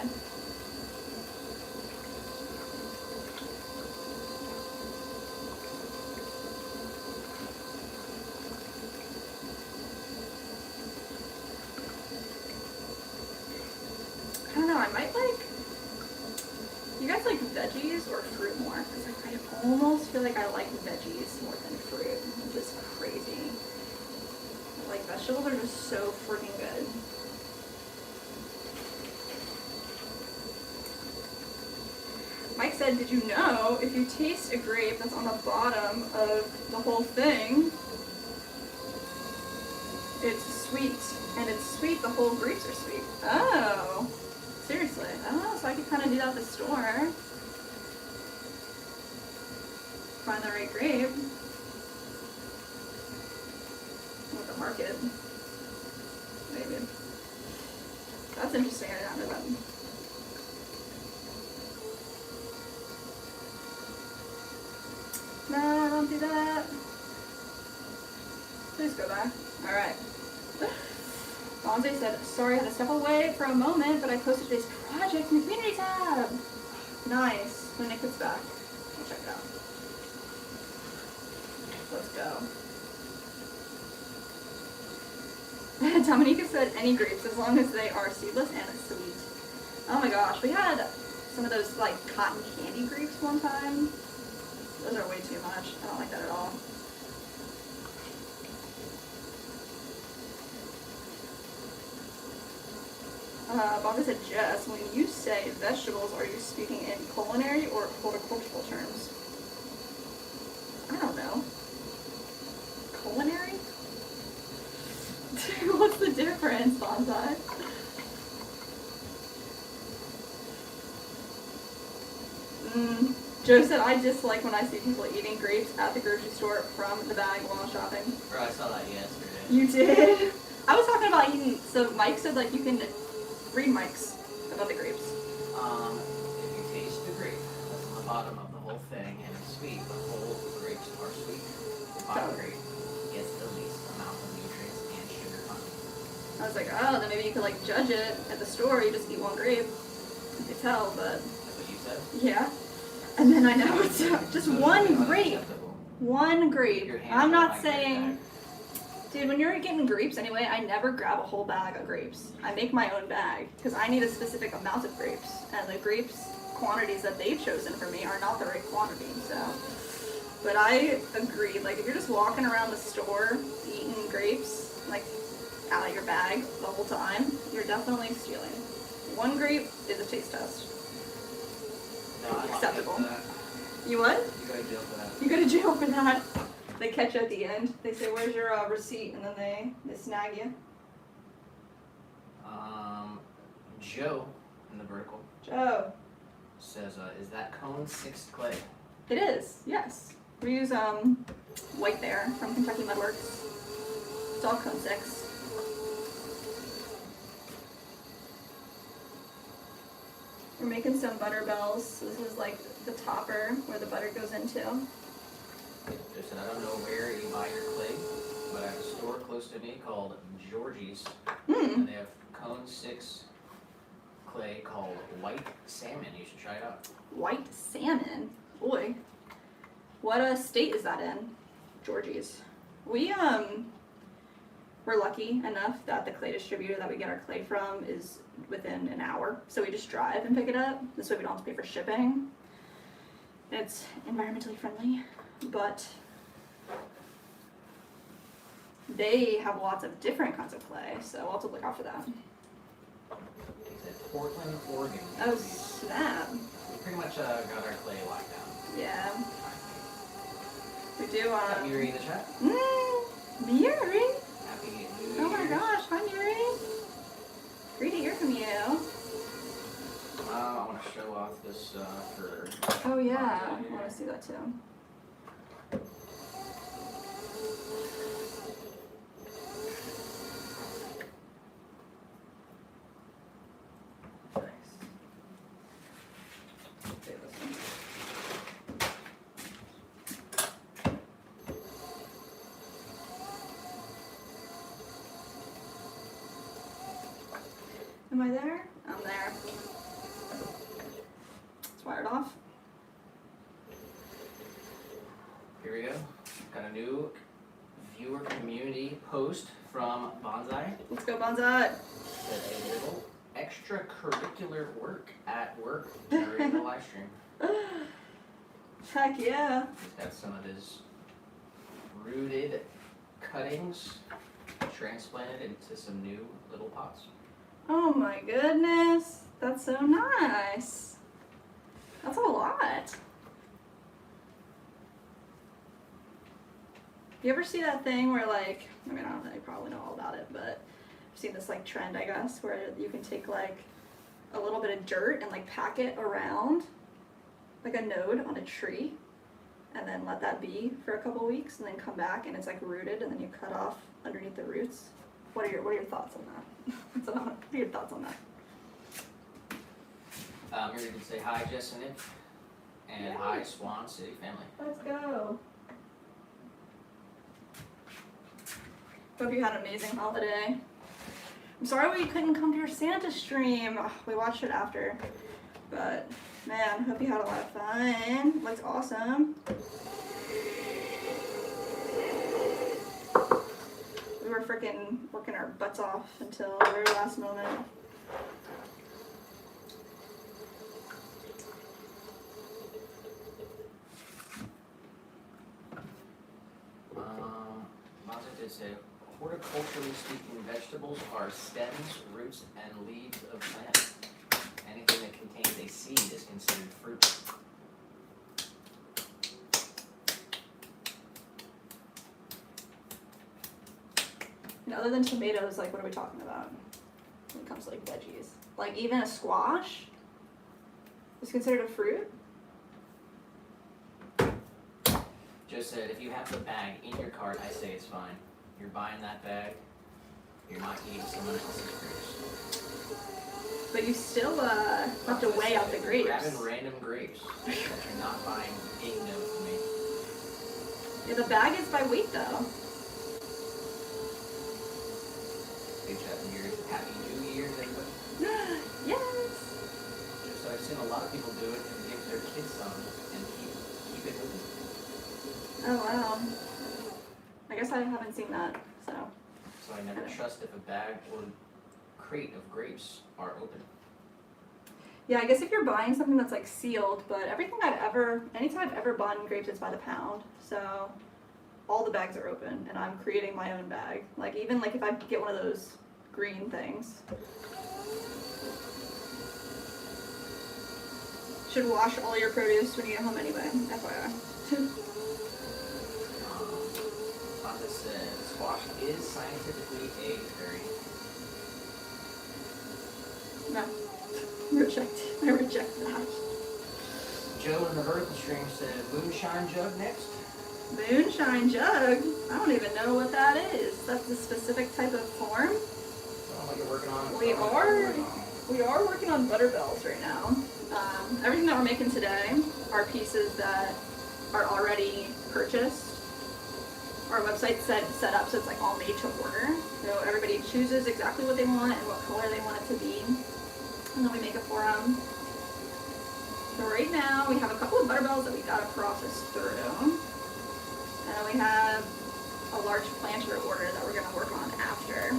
I don't know, I might like, you guys like veggies or fruit more? Because like, I almost feel like I like veggies more than fruit, which is crazy. Like, vegetables are just so freaking good. Mike said, did you know if you taste a grape that's on the bottom of the whole thing, it's sweet, and it's sweet, the whole grapes are sweet. Oh, seriously? Oh, so I could kind of do that at the store. Find the right grape. At the market. Maybe. That's interesting, I didn't know that. No, don't do that. Please go back. Alright. Bonze said, sorry, I had to step away for a moment, but I posted today's project in the community tab. Nice. When it gets back, we'll check it out. Let's go. Dominica said, any grapes, as long as they are seedless and sweet. Oh my gosh, we had some of those like cotton candy grapes one time. Those are way too much. I don't like that at all. Bobby said, Jess, when you say vegetables, are you speaking in culinary or horticultural terms? I don't know. Culinary? What's the difference, Bonsai? Joe said, I dislike when I see people eating grapes at the grocery store from the bag while shopping. Bro, I saw that yesterday. You did? I was talking about eating, so Mike said, like, you can read Mike's about the grapes. If you taste the grape that's on the bottom of the whole thing and it's sweet, the whole grapes are sweet. The bottom grape gets the least amount of nutrients and sugar content. I was like, oh, then maybe you could, like, judge it at the store. You just eat one grape. You could tell, but... That's what you said? Yeah. And then I know it's just So one it's grape. unacceptable. One grape. Your hands I'm are not like saying... Dude, when you're getting grapes anyway, I never grab a whole bag of grapes. I make my own bag because I need a specific amount of grapes, and the grapes quantities that they've chosen for me are not the right quantity. So, but I agree. Like, if you're just walking around the store eating grapes, like out of your bag the whole time, you're definitely stealing. One grape is a taste test. No, I'm not Acceptable. for that. You what? You go to jail for that. You go to jail for that. They catch you at the end. They say, "Where's your receipt?" And then they snag you. Joe in the vertical Joe. says, is that cone 6 clay? It is, yes. We use White Bear from Kentucky Mudworks. It's all cone 6. We're making some butter bells. So this is like the topper where the butter goes into. Just said, I don't know where you buy your clay, but I have a store close to me called Georgie's, and they have cone 6 clay called White Salmon. You should try it out. White salmon. Boy. What state is that in? Georgie's. We're lucky enough that the clay distributor that we get our clay from is within an hour. So we just drive and pick it up. This way we don't have to pay for shipping. It's environmentally friendly, but they have lots of different kinds of clay, so we'll have to look out for that. It's at Portland, Oregon. Oh, snap. We pretty much got our clay locked down. Yeah. We do, Got Miri in the chat. Miri? Happy New Year. Oh my gosh, hi Miri. Great to hear from you. I want to show off this for... Oh yeah, I want to see that too. Nice. Save this one. Am I there? I'm there. It's wired off. Here we go. Got a new viewer community post from Bonsai. Let's go, Bonzai. Said a little extracurricular work at work during the live stream. Heck yeah. He's got some of his rooted cuttings transplanted into some new little pots. Oh my goodness. That's so nice. That's a lot. You ever see that thing where like, I mean, I don't know, you probably know all about it, but I've seen this like trend, I guess, where you can take like a little bit of dirt and like pack it around like a node on a tree and then let that be for a couple weeks and then come back and it's like rooted and then you cut off underneath the roots. What are your thoughts on that? What are your thoughts on that? Here we can say hi, Jess and If, and Yay. hi, Swan City family. Let's go. Hope you had an amazing holiday. I'm sorry we couldn't come to your Santa stream. Ugh, we watched it after. But man, hope you had a lot of fun. Looks awesome. We were freaking working our butts off until the very last moment. Mazda did say, horticulturally speaking, vegetables are stems, roots, and leaves of plants. Anything that contains a seed is considered fruit. And other than tomatoes, like what are we talking about when it comes to like veggies? Like even a squash is considered a fruit? Joe said, if you have the bag in your cart, I say it's fine. You're buying that bag, you're not eating someone else's grapes. But you still have to weigh out the grapes. Grabbing random grapes that you're not buying big note for me. Yeah, the bag is by weight though. Big chat in here. Happy New Year, everybody. Yes. So I've seen a lot of people do it and give their kids some and keep it moving. Oh wow. I guess I haven't seen that, so. So I never trust if a bag or crate of grapes are open. Yeah, I guess if you're buying something that's like sealed, but anytime I've ever bought grapes, it's by the pound. So all the bags are open and I'm creating my own bag. Like even like if I get one of those green things. Should wash all your produce when you get home anyway, FYI. Fonda said, squash is scientifically a berry. No. I reject that. Joe in the vertical stream said, moonshine jug next. Moonshine jug? I don't even know what that is. That's a specific type of form? Sounds like you're working on it. We are working on butterbells right now. Everything that we're making today are pieces that are already purchased. Our website's set up so it's like all made to order. So everybody chooses exactly what they want and what color they want it to be. And then we make it for them. So right now we have a couple of butterbells that we gotta process through. And then we have a large planter order that we're gonna work on after.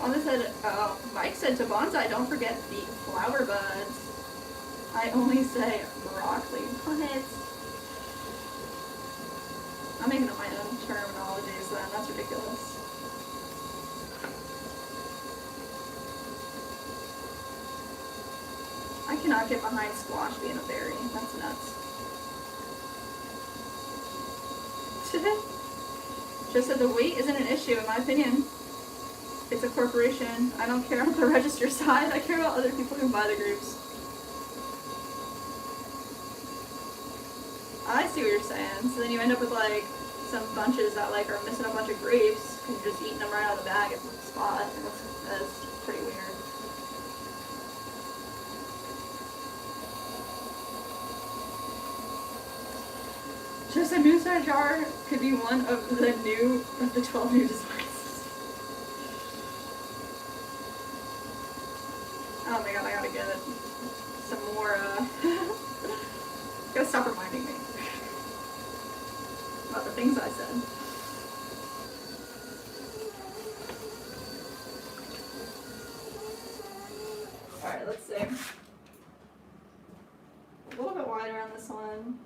Wanda said, Mike said to bonsai, don't forget the flower buds. I only say broccoli. What? I'm making up my own terminologies then. That's ridiculous. I cannot get behind squash being a berry. That's nuts. Just said the weight isn't an issue in my opinion. It's a corporation. I don't care about the register side. I care about other people who buy the groups. I see what you're saying. So then you end up with like some bunches that like are missing a bunch of grapes and you're just eating them right out of the bag at the spot. And that's pretty weird. Just a new size jar could be one of the 12 new designs. Oh my god, I gotta get some more, gotta stop reminding me about the things I said. Alright, let's see. A little bit wider on this one.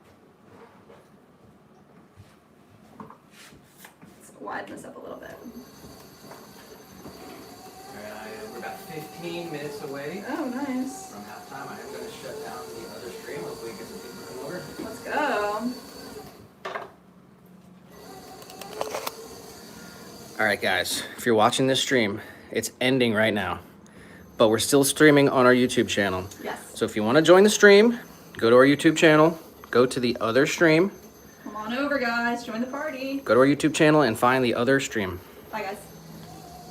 Let's widen this up a little bit. Alright, we're about 15 minutes away Oh, nice. from halftime. I am going to shut down the other stream. Hopefully get some people come over. Let's go. Alright guys, if you're watching this stream, it's ending right now. But we're still streaming on our YouTube channel. Yes. So if you want to join the stream, go to our YouTube channel, go to the other stream, Come on over, guys. Join the party. go to our YouTube channel and find the other stream. Bye, guys.